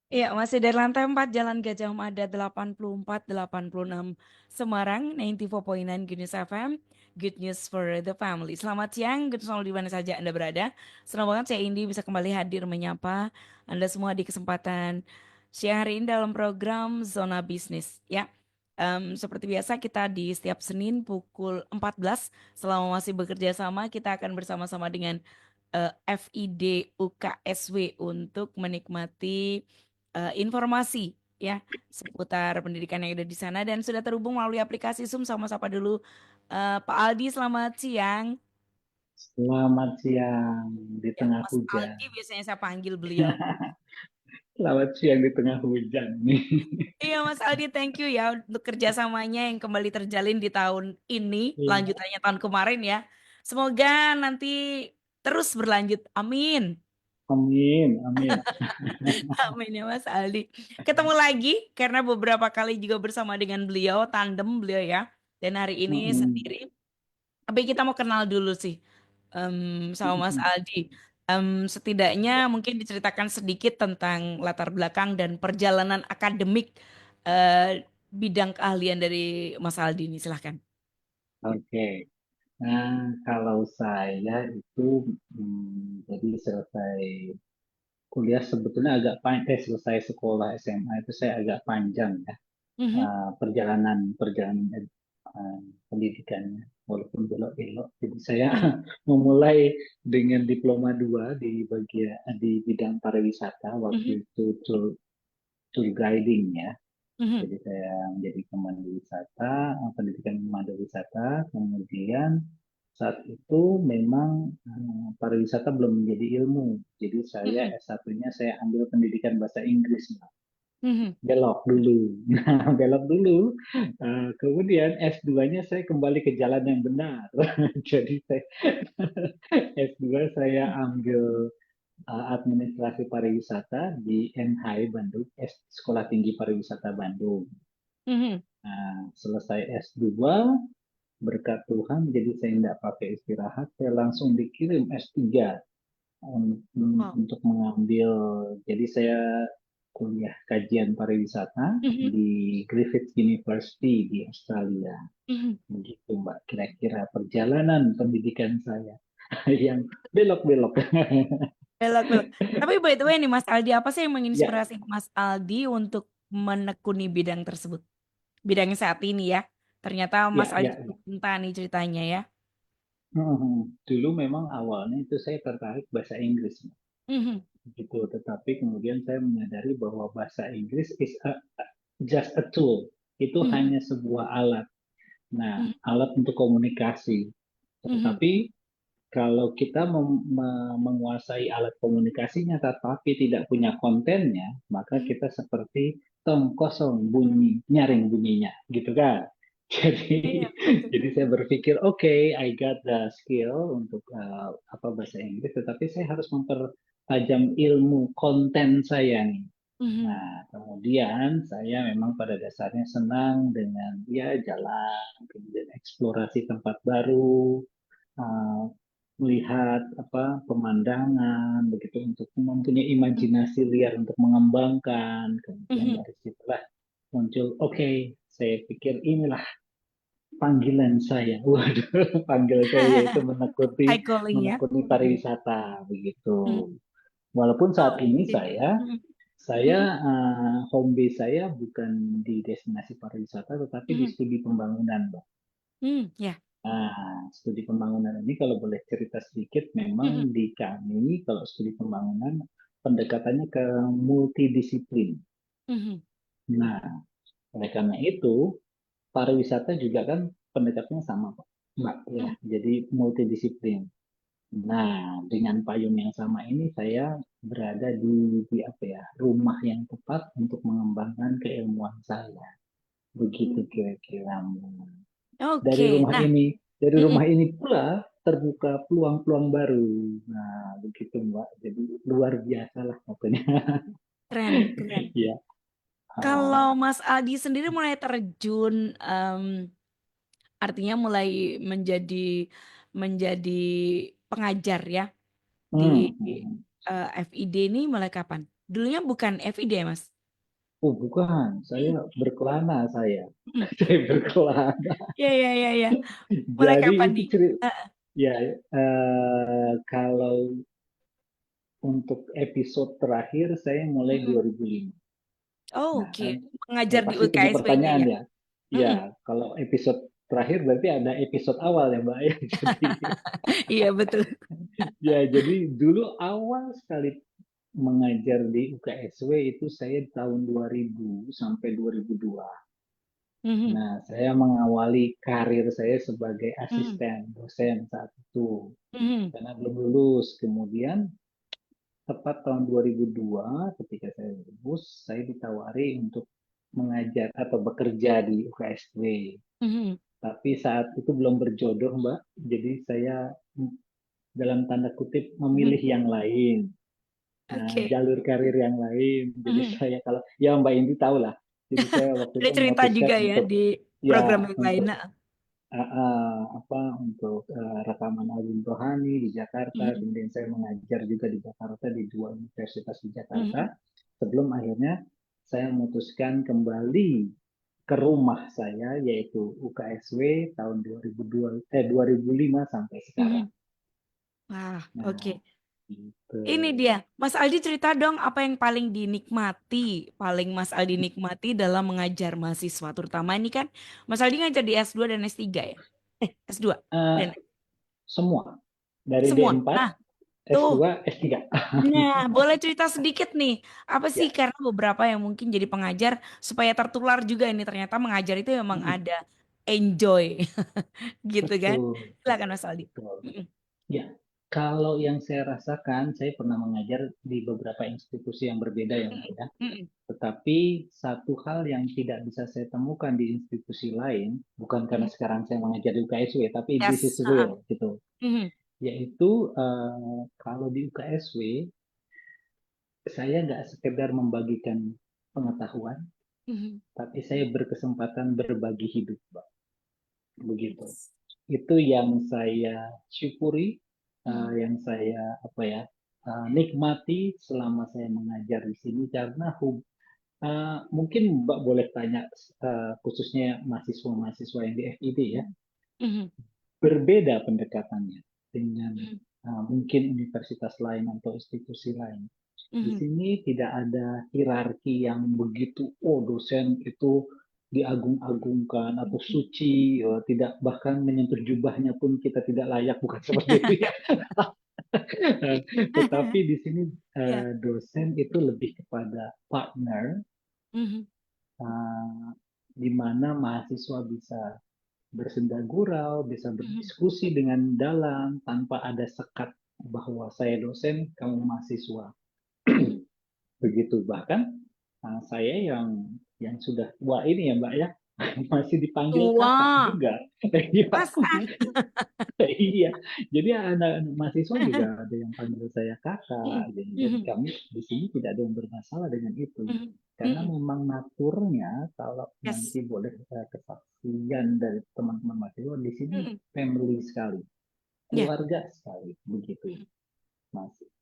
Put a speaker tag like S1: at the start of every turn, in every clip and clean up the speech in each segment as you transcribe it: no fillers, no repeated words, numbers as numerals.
S1: Iya, masih dari lantai 4 Jalan Gajah Mada 84-86 Semarang, 94.9 Good News FM, Good News for the Family. Selamat siang, good selalu di mana saja Anda berada. Senang banget saya Indi bisa kembali hadir menyapa Anda semua di kesempatan siang hari ini dalam program Zona Bisnis. Ya, seperti biasa kita di setiap Senin pukul 14 selama masih bekerja sama kita akan bersama-sama dengan FID UKSW untuk menikmati informasi ya seputar pendidikan yang ada di sana dan sudah terhubung melalui aplikasi Zoom sama siapa dulu Pak Aldi, selamat siang.
S2: Selamat siang di
S1: Ya,
S2: tengah
S1: Mas
S2: hujan.
S1: Aldi biasanya saya panggil beliau.
S2: Selamat siang di tengah hujan nih.
S1: Iya Mas Aldi, thank you ya untuk kerjasamanya yang kembali terjalin di tahun ini,
S2: Iya.
S1: lanjutannya tahun kemarin ya. Semoga nanti terus berlanjut, amin.
S2: Amin, amin.
S1: Amin ya Mas Aldi. Ketemu lagi karena beberapa kali juga bersama dengan beliau, tandem beliau ya. Dan hari ini
S2: Mm-mm.
S1: sendiri. Tapi kita mau kenal dulu sih sama Mas Aldi. Setidaknya mungkin diceritakan sedikit tentang latar belakang dan perjalanan akademik bidang keahlian dari Mas Aldi ini. Silahkan.
S2: Oke. Nah, kalau saya itu jadi selesai kuliah sebetulnya agak panjang, selesai sekolah SMA itu saya agak panjang ya.
S1: Mhm,
S2: Perjalanan pendidikannya walaupun belok-belok. Jadi saya
S1: mhm,
S2: memulai dengan diploma 2 di bidang pariwisata waktu
S1: mhm,
S2: itu tour guiding ya.
S1: mhm,
S2: Jadi saya menjadi pemandu wisata, pendidikan pemandu wisata, kemudian saat itu memang pariwisata belum menjadi ilmu. Jadi saya
S1: mhm,
S2: S1-nya saya ambil pendidikan bahasa Inggris.
S1: mhm,
S2: Belok dulu. Nah, belok dulu. Kemudian S2-nya saya kembali ke jalan yang benar. Jadi saya S2 saya ambil administrasi pariwisata di NHI Bandung, Sekolah Tinggi Pariwisata Bandung.
S1: mhm.
S2: Nah, selesai S2, berkat Tuhan, jadi saya tidak pakai istirahat, saya langsung dikirim S3
S1: Wow.
S2: untuk mengambil, jadi saya kuliah kajian pariwisata
S1: Mhm,
S2: di Griffith University di Australia.
S1: mhm.
S2: Begitu Mbak, kira-kira perjalanan pendidikan saya yang belok-belok.
S1: Belok, belok. Tapi by the way nih Mas Aldi, apa sih yang
S2: Ya,
S1: menginspirasi Mas Aldi untuk menekuni bidang tersebut? Bidangnya saat ini ya. Ternyata Mas
S2: ya,
S1: Aldi
S2: ya.
S1: cukup cinta nih ceritanya ya.
S2: Dulu memang awalnya itu saya tertarik bahasa Inggris.
S1: Mhm,
S2: Gitu. Tetapi kemudian saya menyadari bahwa bahasa Inggris just a tool. Itu
S1: mhm,
S2: hanya sebuah alat. Nah,
S1: mhm,
S2: alat untuk komunikasi.
S1: mhm,
S2: Tetapi kalau kita menguasai alat komunikasinya tetapi tidak punya kontennya, maka
S1: mhm.
S2: kita seperti tong kosong bunyi, nyaring bunyinya, gitu kan?
S1: Iya,
S2: Jadi,
S1: betul.
S2: jadi saya berpikir, oke, I got the skill untuk apa bahasa Inggris, tetapi saya harus mempertajam ilmu konten saya nih.
S1: Mhm,
S2: Nah, kemudian saya memang pada dasarnya senang dengan ya jalan, kemudian eksplorasi tempat baru, uh, melihat apa pemandangan begitu untuk mempunyai
S1: mhm,
S2: imajinasi liar untuk mengembangkan. Kemudian
S1: mhm.
S2: dari situlah muncul, oke, saya pikir inilah panggilan saya. Waduh, panggilan saya yaitu menekuni
S1: High calling ya.
S2: menekuni pariwisata begitu.
S1: Mhm.
S2: Walaupun saat
S1: Oh,
S2: ini
S1: oke.
S2: saya
S1: Mhm,
S2: saya
S1: mhm,
S2: home base saya bukan di destinasi pariwisata tetapi di
S1: mhm,
S2: studi pembangunan, Mbak.
S1: ya.
S2: Nah, studi pembangunan ini kalau boleh cerita sedikit, memang
S1: Mhm,
S2: di kami kalau studi pembangunan pendekatannya ke multidisiplin.
S1: mhm,
S2: Nah, oleh karena itu pariwisata juga kan pendekatannya sama, Pak. Mbak, ya,
S1: mhm.
S2: jadi multidisiplin. Nah, dengan payung yang sama ini saya berada di apa ya, rumah yang tepat untuk mengembangkan keilmuan saya. Begitu
S1: Mhm.
S2: kira-kira. Dari
S1: Oke,
S2: rumah
S1: nah,
S2: ini, dari
S1: mhm.
S2: rumah ini pula terbuka peluang-peluang baru. Nah, begitu Mbak. Jadi luar biasa lah pokoknya.
S1: Keren, keren.
S2: Ya.
S1: Kalau
S2: Ah,
S1: Mas Aldi sendiri mulai terjun, artinya mulai menjadi menjadi pengajar ya di
S2: hmm, hmm.
S1: FID ini mulai kapan? Dulunya bukan FID ya, Mas?
S2: Oh bukan, saya berkelana saya.
S1: Mm.
S2: Saya berkelana.
S1: Ya, ya, ya, ya. Mulai
S2: Jadi
S1: kapan
S2: itu
S1: nih?
S2: cerita,
S1: Ah,
S2: ya kalau untuk episode terakhir saya mulai
S1: mm-mm.
S2: 2005.
S1: Oh,
S2: Nah,
S1: oke. Mengajar di
S2: pasti punya
S1: UKSW-nya
S2: pertanyaan
S1: ya?
S2: ya. Ya,
S1: Mm-mm.
S2: kalau episode terakhir berarti ada episode awal ya, Mbak ya. Jadi
S1: Iya, betul.
S2: ya, jadi dulu awal sekali mengajar di UKSW itu saya tahun 2000 sampai 2002.
S1: Mhm,
S2: Nah, saya mengawali karir saya sebagai
S1: mhm,
S2: asisten dosen saat itu
S1: mhm,
S2: karena belum lulus. Kemudian tepat tahun 2002 ketika saya lulus, saya ditawari untuk mengajar atau bekerja di UKSW.
S1: mhm.
S2: Tapi saat itu belum berjodoh, Mbak. Jadi saya dalam tanda kutip memilih
S1: Mhm.
S2: yang lain.
S1: Oke.
S2: Jalur karir yang lain. Jadi
S1: Mhm.
S2: saya kalau ya Mbak Indi tahu lah. Jadi saya waktu
S1: Ada
S2: itu
S1: cerita
S2: memutuskan
S1: juga ya
S2: untuk
S1: di program
S2: ya
S1: yang lain.
S2: untuk
S1: Nah.
S2: untuk rekaman album rohani di Jakarta.
S1: Mhm,
S2: Kemudian saya mengajar juga di Jakarta di dua universitas di Jakarta.
S1: mhm,
S2: Sebelum akhirnya saya memutuskan kembali ke rumah saya yaitu UKSW tahun 2005 sampai sekarang.
S1: mhm. Wah,
S2: Nah,
S1: oke.
S2: gitu.
S1: Ini dia, Mas Aldi cerita dong apa yang paling dinikmati, paling Mas Aldi nikmati dalam mengajar mahasiswa, terutama ini kan Mas Aldi ngajar di S2 dan S3 ya? S2
S2: Eh,
S1: dan
S2: semua dari
S1: semua.
S2: D4,
S1: Nah, tuh.
S2: S2, S3.
S1: Nah, boleh cerita sedikit nih. Apa sih
S2: Ya.
S1: karena beberapa yang mungkin jadi pengajar supaya tertular juga ini ternyata mengajar itu memang ada enjoy gitu kan?
S2: Betul,
S1: Silakan Mas Aldi.
S2: betul.
S1: Mm-mm,
S2: Ya, kalau yang saya rasakan, saya pernah mengajar di beberapa institusi yang berbeda ya, Mbak
S1: mm-mm,
S2: ya.
S1: mm-mm,
S2: Tetapi satu hal yang tidak bisa saya temukan di institusi lain, bukan karena
S1: mm-mm.
S2: sekarang saya mengajar di UKSW, tapi this is
S1: Yes.
S2: real gitu.
S1: Mhm,
S2: Yaitu kalau di UKSW, saya nggak sekedar membagikan pengetahuan,
S1: mhm.
S2: tapi saya berkesempatan berbagi hidup, Mbak. Begitu.
S1: Yes.
S2: Itu yang saya syukuri,
S1: Mhm,
S2: yang saya apa ya nikmati selama saya mengajar di sini karena mungkin Mbak boleh tanya khususnya mahasiswa-mahasiswa yang di FID ya,
S1: mhm,
S2: berbeda pendekatannya dengan
S1: mhm,
S2: mungkin universitas lain atau institusi lain. Di
S1: mhm,
S2: sini tidak ada hierarki yang begitu, oh dosen itu diagung-agungkan atau
S1: mhm.
S2: suci, tidak bahkan menyentuh jubahnya pun kita tidak layak, bukan seperti itu ya. Tetapi di sini
S1: Ya.
S2: dosen itu lebih kepada partner,
S1: Mhm,
S2: eh, di mana mahasiswa bisa bersenda gurau, bisa
S1: mhm,
S2: berdiskusi dengan dalam tanpa ada sekat bahwa saya dosen, kamu mahasiswa.
S1: mhm.
S2: Begitu bahkan saya yang sudah tua ini ya Mbak ya masih dipanggil kakak
S1: Tua.
S2: juga. Iya,
S1: Masa?
S2: iya. Jadi anak-anak mahasiswa juga ada yang panggil saya kakak.
S1: Mhm,
S2: Jadi
S1: mhm,
S2: kami di sini tidak ada yang bermasalah dengan itu.
S1: mhm,
S2: Karena
S1: mhm.
S2: memang naturnya kalau nanti
S1: Yes.
S2: boleh kesaksian dari teman-teman mahasiswa di sini
S1: Mhm.
S2: family sekali,
S1: Ya.
S2: keluarga sekali begitu.
S1: Mhm.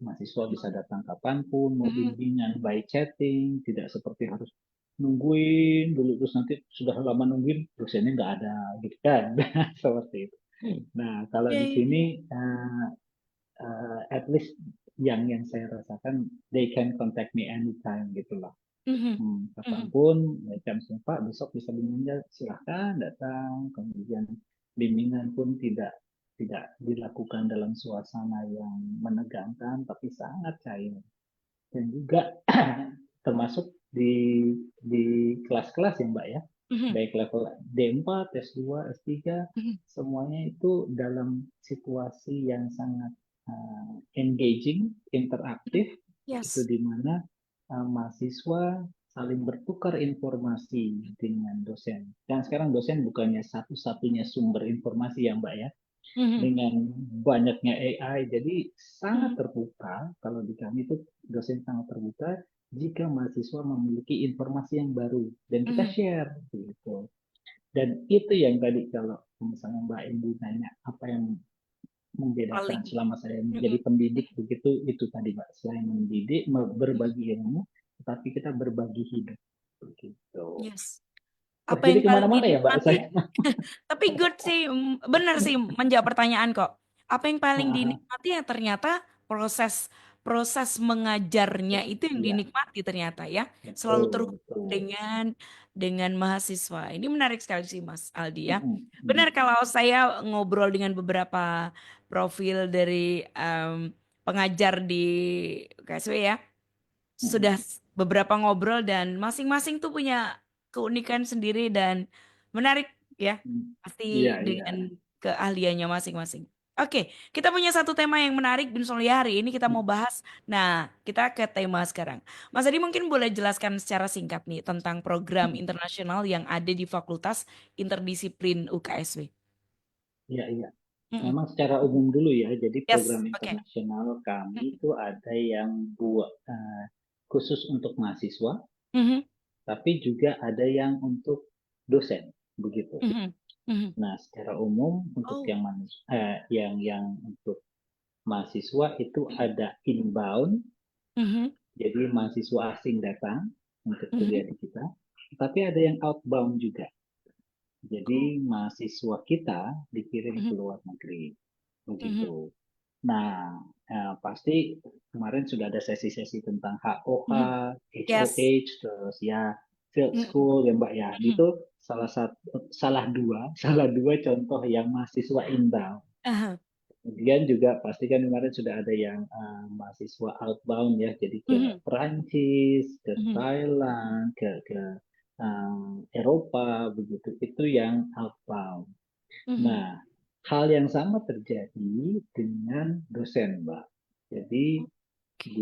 S2: Mahasiswa bisa datang kapanpun, mau
S1: Mhm.
S2: bimbingan by chatting, tidak seperti harus nungguin dulu terus nanti sudah lama nungguin dosennya nggak ada gitu kan. Seperti itu. Nah kalau
S1: Ya,
S2: di
S1: ya,
S2: sini
S1: ya.
S2: at least yang saya rasakan they can contact me anytime gitu loh.
S1: Mhm, mhm.
S2: Kapanpun jam Pak besok bisa bimbingnya silahkan datang. Kemudian bimbingan pun tidak dilakukan dalam suasana yang menegangkan tapi sangat cair dan juga termasuk di kelas-kelas ya Mbak ya,
S1: Mhm,
S2: baik level D4, S2, S3,
S1: mhm.
S2: semuanya itu dalam situasi yang sangat engaging, interaktif, itu
S1: Yes.
S2: di mana mahasiswa saling bertukar informasi dengan dosen. Dan sekarang dosen bukannya satu-satunya sumber informasi ya Mbak ya,
S1: Mhm,
S2: dengan banyaknya AI. Jadi sangat
S1: mhm,
S2: terbuka, kalau di kami itu dosen sangat terbuka jika mahasiswa memiliki informasi yang baru dan kita
S1: mhm,
S2: share gitu. Dan itu yang tadi kalau misalnya Mbak Indi nanya apa yang membedakan
S1: paling.
S2: selama saya menjadi
S1: Mm-mm.
S2: pendidik begitu itu tadi Mbak, selain mendidik,
S1: Mm-mm.
S2: berbagi ilmu, tetapi kita berbagi hidup begitu.
S1: Yes.
S2: Wah,
S1: Apa
S2: jadi
S1: yang paling
S2: kemana-mana ya Mbak
S1: dinikmati?
S2: saya.
S1: Tapi good sih, bener sih menjawab pertanyaan kok. Apa yang paling
S2: Ah,
S1: dinikmati ya ternyata proses proses mengajarnya itu yang
S2: iya,
S1: dinikmati ternyata ya. Selalu
S2: betul,
S1: terhubung
S2: betul.
S1: dengan mahasiswa. Ini menarik sekali sih Mas Aldi ya.
S2: Mm,
S1: Benar
S2: mm,
S1: kalau saya ngobrol dengan beberapa profil dari pengajar di KSW ya,
S2: mm,
S1: sudah beberapa ngobrol dan masing-masing tuh punya keunikan sendiri dan menarik ya,
S2: mm. Iya,
S1: pasti
S2: iya.
S1: dengan keahliannya masing-masing. Oke, kita punya satu tema yang menarik Bin Solia hari ini kita mau bahas. Nah, kita ke tema sekarang. Mas Adi mungkin boleh jelaskan secara singkat nih tentang program internasional yang ada di Fakultas Interdisiplin UKSW.
S2: Iya, iya.
S1: Mm-mm.
S2: Memang secara umum dulu ya, jadi program
S1: Yes, oke.
S2: internasional kami
S1: Mm-mm.
S2: itu ada yang buat khusus untuk mahasiswa,
S1: Mhm.
S2: tapi juga ada yang untuk dosen, begitu.
S1: Mhm. Mhm.
S2: Nah, secara umum untuk
S1: Oh.
S2: yang untuk mahasiswa itu ada inbound,
S1: Mhm.
S2: jadi mahasiswa asing datang untuk
S1: Mhm.
S2: kuliah di kita, tapi ada yang outbound juga. Jadi
S1: Oh.
S2: mahasiswa kita dikirim ke
S1: Mhm.
S2: luar negeri,
S1: Mhm.
S2: begitu. Nah, pasti kemarin sudah ada sesi-sesi tentang HOH,
S1: Mhm. Yes.
S2: HOH, terus ya field
S1: Mhm.
S2: school ya Mbak ya.
S1: Mhm.
S2: Itu salah dua contoh yang mahasiswa inbound.
S1: Aha.
S2: Kemudian juga pasti kan kemarin sudah ada yang mahasiswa outbound ya, jadi ke
S1: Mhm.
S2: Perancis, ke
S1: Mhm.
S2: Thailand, ke Eropa begitu. Itu yang outbound.
S1: Mhm.
S2: Nah, hal yang sama terjadi dengan dosen, Mbak. Jadi
S1: Oke.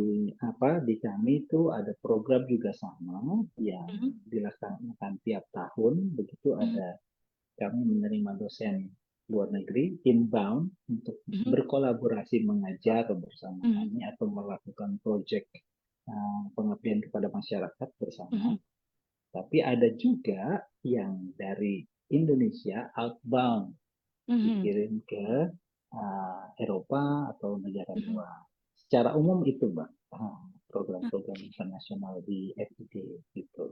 S2: di kami itu ada program juga sama yang
S1: Mhm.
S2: dilaksanakan tiap tahun. Begitu
S1: Mhm.
S2: ada kami menerima dosen luar negeri inbound untuk
S1: Mhm.
S2: berkolaborasi mengajar bersama
S1: Mhm.
S2: kami atau melakukan proyek pengabdian kepada masyarakat bersama.
S1: Mhm.
S2: Tapi ada juga yang dari Indonesia outbound
S1: Mhm.
S2: dikirim ke Eropa atau negara
S1: Mhm.
S2: luar. Secara umum itu, Mbak, program-program
S1: Oke.
S2: internasional di FID gitu.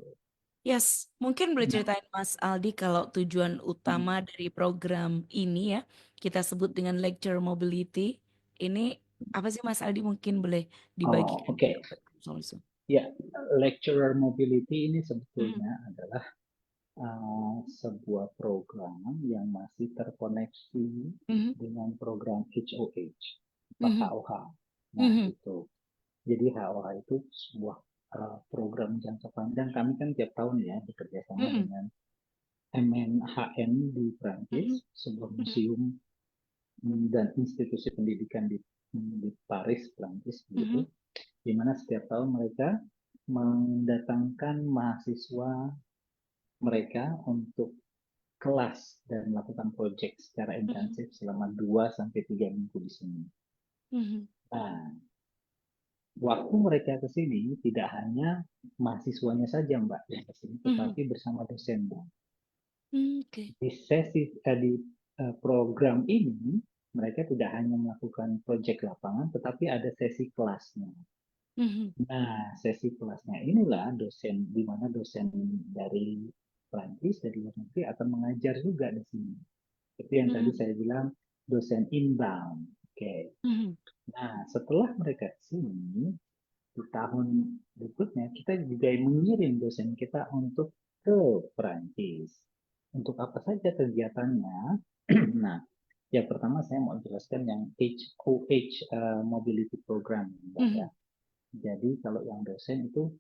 S1: Yes, mungkin boleh
S2: Nah,
S1: ceritain Mas Aldi kalau tujuan utama
S2: mm,
S1: dari program ini ya, kita sebut dengan lecture mobility. Ini apa sih Mas Aldi mungkin boleh
S2: oh
S1: dibagikan
S2: oke,
S1: ke soal.
S2: ya lecturer mobility ini
S1: Mhm.
S2: sebetulnya adalah sebuah program yang masih terkoneksi
S1: Mhm.
S2: dengan program HOH, atau
S1: Mhm.
S2: HOH. Nah,
S1: Mhm.
S2: itu. Jadi HOH itu sebuah program jangka panjang. Kami kan tiap tahun ya bekerja sama
S1: Mhm.
S2: dengan MNHN di Prancis,
S1: Mhm.
S2: sebuah
S1: Mhm.
S2: museum dan institusi pendidikan di Paris, Prancis, begitu,
S1: Mhm.
S2: di mana setiap tahun mereka mendatangkan mahasiswa mereka untuk kelas dan melakukan proyek secara
S1: Mhm.
S2: intensif selama 2 sampai 3 minggu di sini.
S1: Mhm.
S2: Nah, waktu mereka ke sini tidak hanya mahasiswanya saja Mbak yang ke sini,
S1: Mhm.
S2: tetapi bersama dosen Mbak.
S1: Oke.
S2: Di program ini mereka tidak hanya melakukan proyek lapangan, tetapi ada sesi kelasnya.
S1: Mhm.
S2: Nah, sesi kelasnya inilah dosen di mana dosen dari Prancis dari luar negeri akan mengajar juga di sini. Seperti yang tadi
S1: Mhm.
S2: saya bilang, dosen inbound. Oke.
S1: Mhm.
S2: Nah, setelah mereka ke sini, di tahun berikutnya kita juga mengirim dosen kita untuk ke Perancis. Untuk apa saja kegiatannya? Nah, yang pertama saya mau jelaskan yang HOH Mobility Program, Mbak ya.
S1: Mhm.
S2: Jadi kalau yang dosen itu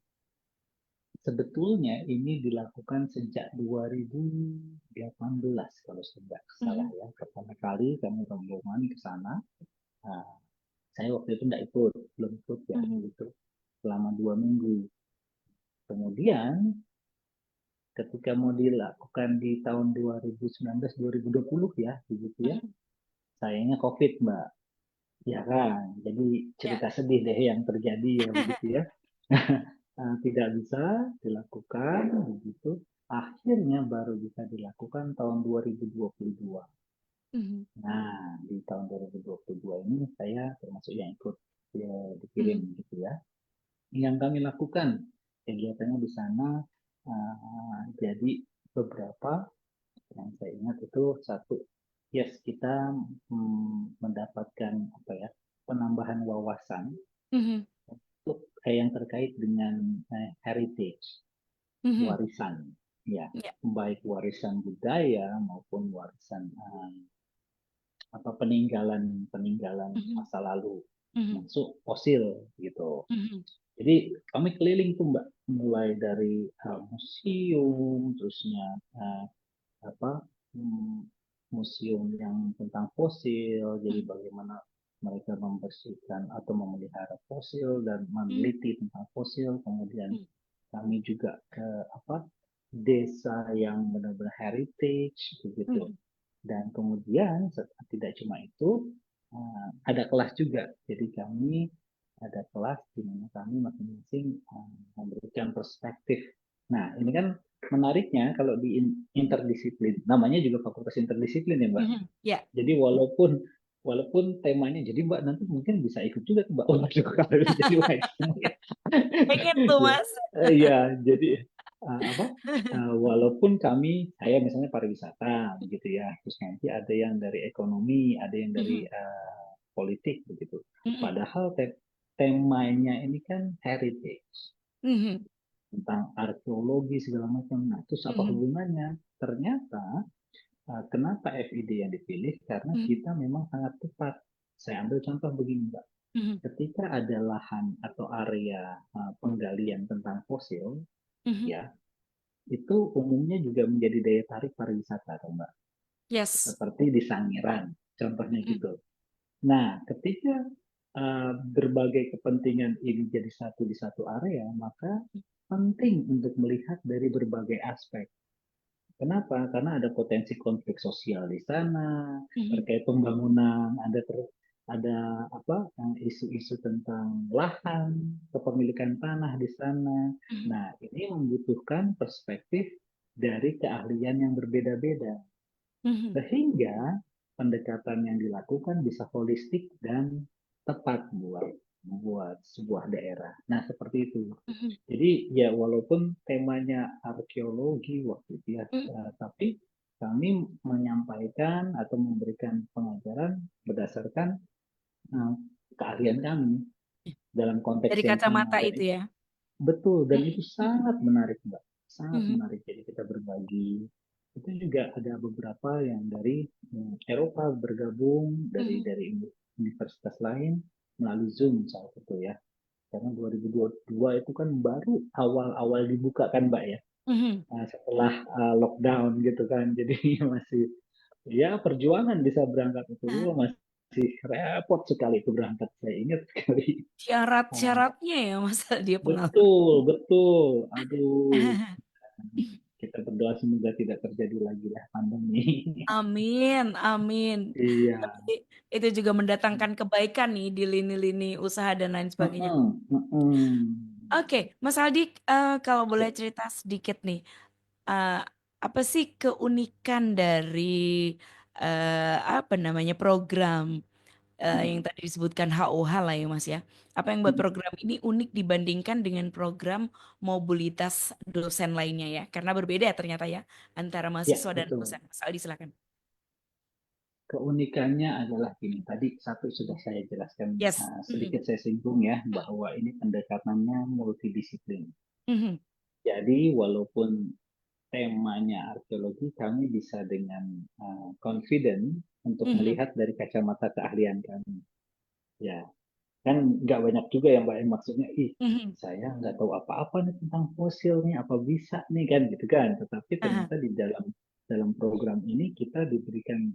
S2: sebetulnya ini dilakukan sejak 2018 kalau saya tidak salah
S1: Mhm.
S2: ya. Pertama kali kami rombongan ke sana. Nah, saya waktu itu tidak ikut, belum ikut ya,
S1: Mhm.
S2: begitu selama 2 minggu. Kemudian ketika mau dilakukan di tahun 2019-2020 ya, begitu ya,
S1: Mhm.
S2: sayangnya COVID, Mbak. Ya kan, jadi
S1: Ya.
S2: cerita sedih deh yang terjadi ya begitu ya. Tidak bisa dilakukan begitu. Akhirnya baru bisa dilakukan tahun 2022.
S1: Mhm.
S2: Nah, di tahun 2022 ini saya termasuk yang ikut ya, dikirim
S1: Mhm.
S2: gitu ya. Yang kami lakukan kegiatannya di sana jadi beberapa yang saya ingat itu satu, yes kita mendapatkan apa ya penambahan wawasan
S1: Mhm.
S2: untuk yang terkait dengan heritage,
S1: Mhm.
S2: warisan, ya,
S1: Ya.
S2: baik warisan budaya maupun warisan apa peninggalan peninggalan
S1: Mhm.
S2: masa lalu,
S1: Mhm.
S2: masuk fosil gitu.
S1: Mhm.
S2: Jadi kami keliling tuh Mbak, mulai dari museum, terusnya uh, apa hmm, museum yang tentang fosil, jadi
S1: Mhm.
S2: bagaimana mereka membersihkan atau memelihara fosil dan
S1: Mhm.
S2: meneliti tentang fosil. Kemudian
S1: Mhm.
S2: kami juga ke apa desa yang benar-benar heritage begitu.
S1: Mhm.
S2: Dan kemudian tidak cuma itu, ada kelas juga. Jadi kami ada kelas di mana kami masing-masing memberikan perspektif. Nah, ini kan menariknya kalau di interdisiplin, namanya juga fakultas interdisiplin ya Mbak.
S1: Mhm. Ya.
S2: Jadi walaupun walaupun temanya, jadi Mbak nanti mungkin bisa ikut juga tuh Mbak. Waduh, kalau jadi wajib ya.
S1: Pengen tuh
S2: Ya,
S1: Mas.
S2: iya, jadi apa? Walaupun saya misalnya pariwisata begitu ya, terus nanti ada yang dari ekonomi, ada yang dari
S1: Mhm.
S2: politik begitu.
S1: Mhm.
S2: Padahal temanya ini kan heritage
S1: Mhm.
S2: tentang arkeologi segala macam. Nah, terus apa
S1: Mhm.
S2: hubungannya? Ternyata kenapa FID yang dipilih? Karena
S1: Mhm.
S2: kita memang sangat tepat. Saya ambil contoh begini, Mbak.
S1: Mhm.
S2: Ketika ada lahan atau area penggalian tentang fosil,
S1: Mhm.
S2: ya itu umumnya juga menjadi daya tarik pariwisata, Mbak.
S1: Yes.
S2: Seperti di Sangiran, contohnya
S1: Mhm.
S2: gitu. Nah, ketika berbagai kepentingan ini jadi satu di satu area, maka penting untuk melihat dari berbagai aspek. Kenapa? Karena ada potensi konflik sosial di sana,
S1: Mhm.
S2: terkait pembangunan, ada apa isu-isu tentang lahan, kepemilikan tanah di sana.
S1: Mhm.
S2: Nah, ini membutuhkan perspektif dari keahlian yang berbeda-beda.
S1: Mhm.
S2: Sehingga pendekatan yang dilakukan bisa holistik dan tepat buat buat sebuah daerah. Nah, seperti itu.
S1: Mhm.
S2: Jadi ya walaupun temanya arkeologi waktu itu ya,
S1: Mhm.
S2: tapi kami menyampaikan atau memberikan pengajaran berdasarkan uh, keahlian kami dalam konteks
S1: Dari
S2: yang sama
S1: kacamata
S2: dan
S1: itu ya.
S2: betul, dan itu
S1: Mhm. Mhm.
S2: sangat menarik Mbak, sangat
S1: Mhm.
S2: menarik. Jadi kita berbagi. Itu juga ada beberapa yang dari Eropa bergabung
S1: Mhm.
S2: dari universitas lain melalui Zoom salah satu ya. Karena 2022 itu kan baru awal-awal dibuka kan Mbak ya.
S1: Mhm.
S2: Setelah lockdown gitu kan. Jadi masih ya perjuangan bisa berangkat itu
S1: Hah.
S2: masih repot sekali itu berangkat. Saya ingat sekali. Uh,
S1: Syarat-syaratnya ya masa dia pengalaman.
S2: betul, betul. Aduh, kita berdoa semoga tidak terjadi lagi lah pandemi.
S1: Amin, amin.
S2: Iya.
S1: Tapi itu juga mendatangkan kebaikan nih di lini-lini usaha dan lain sebagainya.
S2: Heeh, heeh.
S1: Oke, Mas Aldi, kalau boleh cerita sedikit nih, eh, apa sih keunikan dari apa namanya program yang tadi disebutkan HOH lah ya Mas ya? Apa yang buat program ini unik dibandingkan dengan program mobilitas dosen lainnya ya? Karena berbeda ya ternyata ya antara
S2: Ya,
S1: mahasiswa dan
S2: betul.
S1: dosen. Mas Aldi silakan.
S2: Keunikannya adalah gini, tadi satu sudah saya jelaskan,
S1: Yes. Mhm.
S2: sedikit saya singgung ya, bahwa ini pendekatannya multidisiplin.
S1: Mhm.
S2: Jadi walaupun temanya arkeologi, kami bisa dengan confident untuk
S1: Mhm.
S2: melihat dari kacamata keahlian kami. Ya, kan nggak banyak juga yang Mbak yang maksudnya, ih
S1: Mhm.
S2: saya nggak tahu apa-apa nih tentang fosil nih, apa bisa nih kan gitu kan. Tetapi
S1: Aha.
S2: ternyata di dalam dalam program ini kita diberikan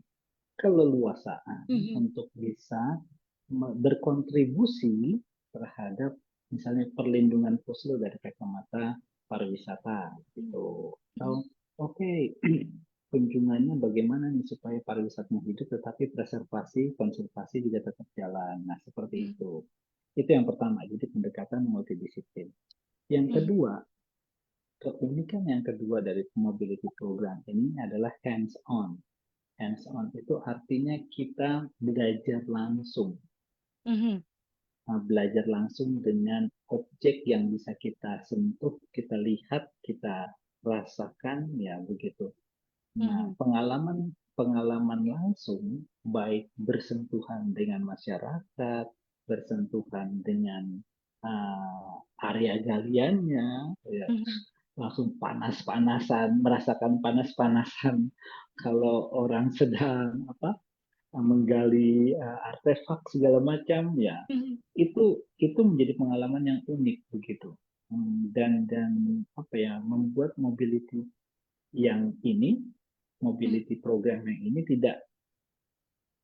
S2: keleluasaan
S1: Mhm.
S2: untuk bisa berkontribusi terhadap misalnya perlindungan fosil dari kacamata pariwisata gitu. Atau
S1: Mhm.
S2: oke, kunjungannya bagaimana nih supaya pariwisatanya hidup tetapi preservasi konservasi juga tetap jalan. Nah, seperti
S1: Mhm.
S2: itu. Itu yang pertama, jadi pendekatan multidisiplin. Yang
S1: Mhm.
S2: kedua, keunikan yang kedua dari mobility program ini adalah hands on. Hands on itu artinya kita belajar langsung.
S1: Mhm.
S2: Belajar langsung dengan objek yang bisa kita sentuh, kita lihat, kita rasakan, ya begitu. Nah,
S1: Mhm.
S2: pengalaman pengalaman langsung, baik bersentuhan dengan masyarakat, bersentuhan dengan area galiannya, ya,
S1: Mhm.
S2: langsung panas-panasan, merasakan panas-panasan kalau orang sedang menggali artefak segala macam, ya
S1: Mhm.
S2: itu menjadi pengalaman yang unik begitu. Dan apa ya, membuat yang ini
S1: Mhm.
S2: mobility program yang ini tidak,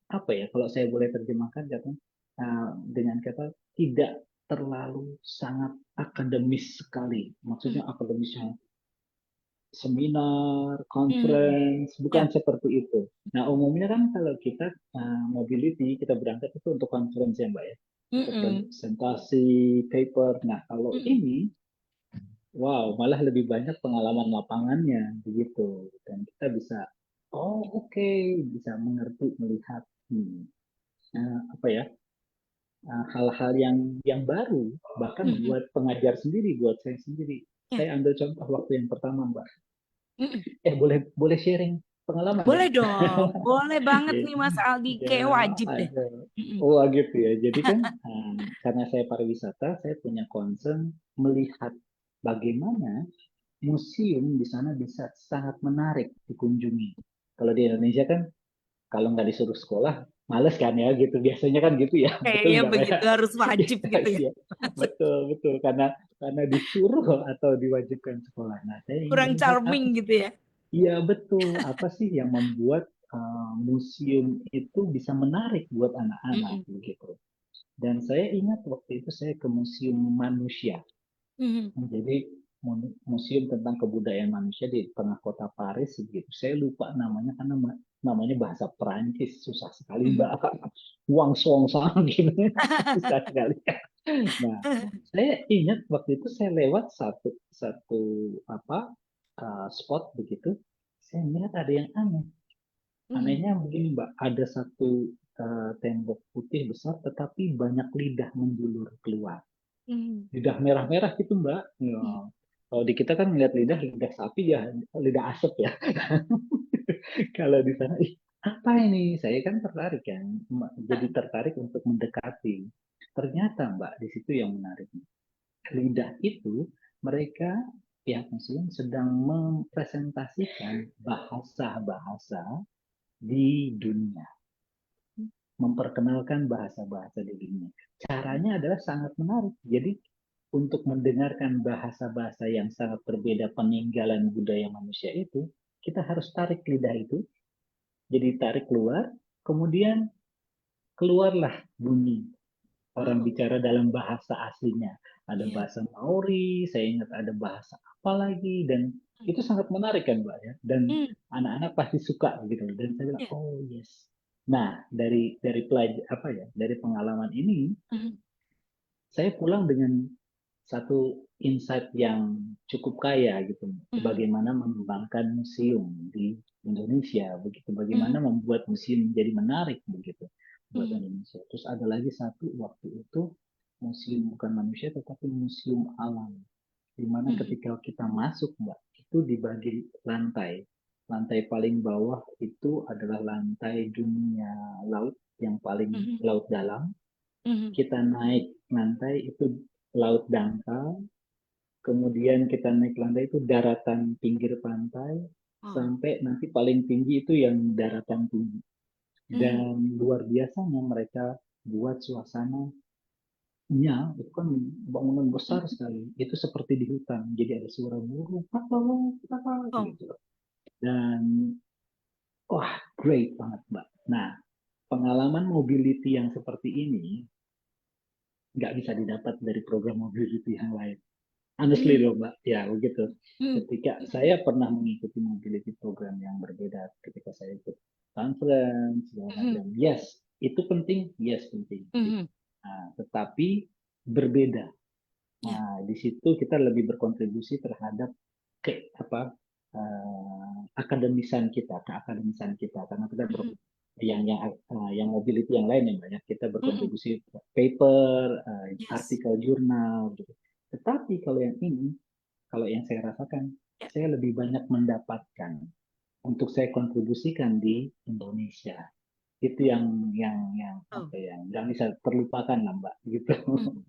S2: apa ya, kalau saya boleh terjemahkan dengan kata tidak terlalu sangat akademis sekali. Maksudnya
S1: Mhm.
S2: akademisnya seminar,
S1: Mhm.
S2: conference,
S1: Ya.
S2: bukan seperti itu. Nah, umumnya kan kalau kita mobility, kita berangkat itu untuk conference ya Mbak ya. Untuk
S1: Mhm.
S2: presentasi, paper. Nah, kalau
S1: Mhm.
S2: ini, wow, malah lebih banyak pengalaman lapangannya, begitu. Dan kita bisa, oh oke, bisa mengerti, melihat, apa ya, hal-hal yang baru, bahkan
S1: Mhm.
S2: buat pengajar sendiri, buat saya sendiri.
S1: Ya.
S2: Saya ambil contoh waktu yang pertama, Mbak.
S1: Mhm.
S2: Boleh boleh sharing pengalaman ya?
S1: Boleh dong, boleh banget
S2: Ya,
S1: nih Mas Aldi,
S2: ya,
S1: kayak wajib deh.
S2: ada.
S1: Mhm.
S2: Oh gitu ya. Jadi kan karena saya pariwisata, saya punya concern melihat bagaimana museum di sana bisa sangat menarik dikunjungi. Kalau di Indonesia kan, kalau nggak disuruh sekolah, males kan ya gitu. Biasanya kan gitu ya, betul
S1: Kayaknya
S2: nggak Mbak ya?
S1: begitu, harus wajib gitu ya.
S2: Iya, betul betul karena disuruh atau diwajibkan sekolah. Nah, saya ingin
S1: Kurang
S2: melihat apa.
S1: charming gitu ya.
S2: Iya betul. Apa sih yang membuat museum itu bisa menarik buat anak-anak
S1: Mhm.
S2: begitu. Dan saya ingat waktu itu saya ke Museum Manusia.
S1: Mhm.
S2: Jadi museum tentang kebudayaan manusia di tengah kota Paris begitu. Saya lupa namanya karena namanya bahasa Perancis, susah sekali
S1: Mhm.
S2: Mbak. Wang song sang gitu. Susah sekali. Nah, saya ingat waktu itu saya lewat satu satu apa spot begitu. Saya melihat ada yang aneh.
S1: Mhm.
S2: Anehnya begini Mbak, ada satu tembok putih besar tetapi banyak lidah menjulur keluar.
S1: Mhm.
S2: Lidah merah-merah gitu Mbak. Ya.
S1: Mhm.
S2: Kalau di kita kan lihat lidah sapi ya, lidah asap ya. Kalau di sana, ih, apa ini? Saya kan tertarik kan, jadi tertarik untuk mendekati. Ternyata Mbak, di situ yang menarik. Lidah itu mereka, pihak museum sedang mempresentasikan bahasa-bahasa di dunia, memperkenalkan bahasa-bahasa di dunia. Caranya adalah sangat menarik. Jadi untuk mendengarkan bahasa-bahasa yang sangat berbeda peninggalan budaya manusia itu, kita harus tarik lidah itu, jadi tarik keluar, kemudian keluarlah bunyi orang
S1: Oh,
S2: bicara dalam bahasa aslinya. Ada
S1: iya.
S2: bahasa Maori, saya ingat ada bahasa apa lagi, dan itu sangat menarik kan Mbak ya. Dan
S1: Mhm.
S2: anak-anak pasti suka gitu. Dan saya bilang,
S1: Iya.
S2: oh yes. Nah, dari pelajar apa ya, dari pengalaman ini,
S1: Mhm.
S2: saya pulang dengan satu insight yang cukup kaya gitu.
S1: Mhm.
S2: Bagaimana mengembangkan museum di Indonesia, begitu. Bagaimana
S1: Mhm.
S2: membuat museum menjadi menarik begitu buat
S1: Mhm.
S2: Indonesia. Terus ada lagi satu waktu itu museum bukan manusia tetapi museum alam. Di mana
S1: Mhm.
S2: ketika kita masuk, Mbak, itu dibagi lantai. Lantai paling bawah itu adalah lantai dunia laut yang paling
S1: Mhm.
S2: laut dalam.
S1: Mhm.
S2: Kita naik lantai itu laut dangkal, kemudian kita naik lantai itu daratan pinggir pantai,
S1: Oh.
S2: sampai nanti paling tinggi itu yang daratan tinggi.
S1: Mhm.
S2: Dan luar biasanya mereka buat suasananya, itu kan bangunan besar
S1: Mhm.
S2: sekali, itu seperti di hutan, jadi ada suara burung, apa, apa,
S1: Oh.
S2: gitu. Dan wah, great banget Mbak. Nah, pengalaman mobility yang seperti ini nggak bisa didapat dari program mobility yang lain. Honestly
S1: Mhm.
S2: loh Mbak, ya begitu.
S1: Mhm.
S2: Ketika
S1: Mhm.
S2: saya pernah mengikuti mobility program yang berbeda, ketika saya ikut conference, segala
S1: Mhm.
S2: macam. Yes, itu penting, yes penting.
S1: Mhm.
S2: Nah, tetapi berbeda.
S1: Ya.
S2: Nah, di situ kita lebih berkontribusi terhadap ke apa keakademisan kita, karena kita
S1: Mhm.
S2: yang mobility yang lain yang banyak kita
S1: Mhm.
S2: berkontribusi paper,
S1: Yes.
S2: artikel jurnal gitu. Tetapi kalau yang ini, kalau yang saya rasakan,
S1: Ya.
S2: saya lebih banyak mendapatkan untuk saya kontribusikan di Indonesia. Itu yang
S1: Oh.
S2: apa ya, nggak bisa terlupakan lah Mbak, gitu.
S1: Mhm.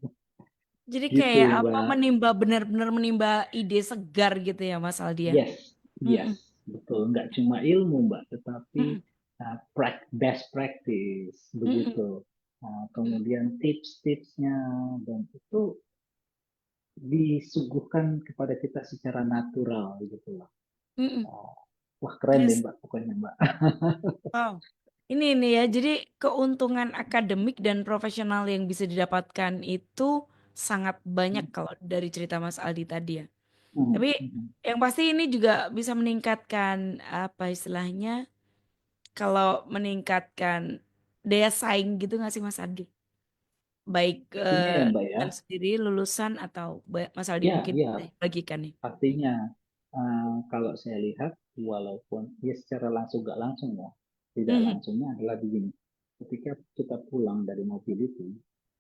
S1: Jadi
S2: Gitu
S1: kayak apa
S2: Mbak.
S1: menimba benar-benar menimba ide segar gitu ya Mas Aldi ya.
S2: Yes, yes,
S1: Mhm.
S2: betul. Nggak cuma ilmu Mbak, tetapi
S1: Mhm.
S2: best practice
S1: Mhm.
S2: begitu.
S1: Mhm.
S2: Kemudian tips-tipsnya, dan itu disuguhkan kepada kita secara natural gitu loh.
S1: Mhm.
S2: Wah keren deh
S1: Yes.
S2: Mbak, pokoknya Mbak.
S1: Wow. Ini ya, jadi keuntungan akademik dan profesional yang bisa didapatkan itu sangat banyak kalau dari cerita Mas Aldi tadi ya.
S2: Hmm,
S1: Tapi
S2: hmm.
S1: yang pasti ini juga bisa meningkatkan apa istilahnya, kalau meningkatkan daya saing gitu nggak sih Mas Aldi? Baik
S2: Pastinya ya Mbak ya.
S1: dan sendiri lulusan atau Mas Aldi
S2: Ya,
S1: mungkin
S2: ya,
S1: boleh bagikan nih.
S2: pastinya. Kalau saya lihat, walaupun ya secara langsung nggak langsung ya, tidak
S1: Mhm.
S2: langsungnya adalah begini. Ketika kita pulang dari mobility,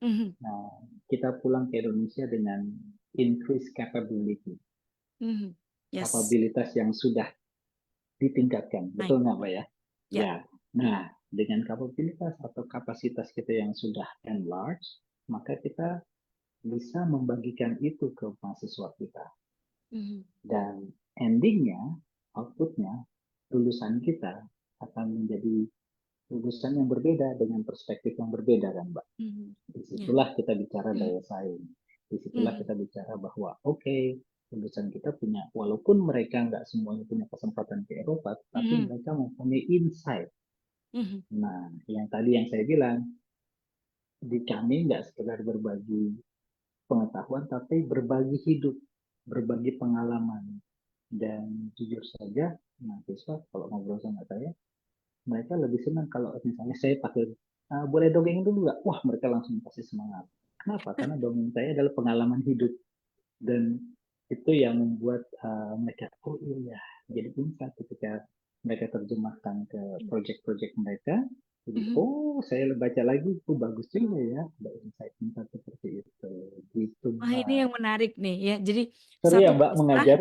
S1: Mhm.
S2: nah, kita pulang ke Indonesia dengan increase capability,
S1: Mhm. Yes.
S2: kapabilitas yang sudah ditingkatkan,
S1: Naik.
S2: betul nggak Pak ya?
S1: Ya.
S2: Ya. Nah, dengan kapabilitas atau kapasitas kita yang sudah enlarge, maka kita bisa membagikan itu ke mahasiswa kita.
S1: Mhm.
S2: Dan endingnya, outputnya, lulusan kita akan menjadi lulusan yang berbeda dengan perspektif yang berbeda kan Mbak.
S1: Mhm. Ya.
S2: Disitulah kita bicara
S1: Mhm.
S2: daya saing. Disitulah
S1: Mhm.
S2: kita bicara bahwa oke, lulusan kita punya, walaupun mereka nggak semuanya punya kesempatan ke Eropa, tapi
S1: Mhm.
S2: mereka mempunyai insight.
S1: Mhm.
S2: Nah, yang tadi yang saya bilang, di kami nggak sekedar berbagi pengetahuan, tapi berbagi hidup, berbagi pengalaman. Dan jujur saja, mahasiswa kalau ngobrol sama saya, mereka lebih senang kalau misalnya saya pakai, boleh dongeng dulu nggak? Wah, mereka langsung pasti semangat. Kenapa? Karena dongeng saya adalah pengalaman hidup. Dan itu yang membuat mereka, oh iya, jadi insight ketika mereka terjemahkan ke project-project mereka. Jadi,
S1: Mhm.
S2: oh, saya baca lagi, oh bagus juga ya, ada insight-insight seperti itu. Gitu,
S1: Wah ini
S2: Mbak.
S1: yang menarik nih ya. Jadi
S2: Seru ya,
S1: satu
S2: Mbak,
S1: kisah
S2: mengajar.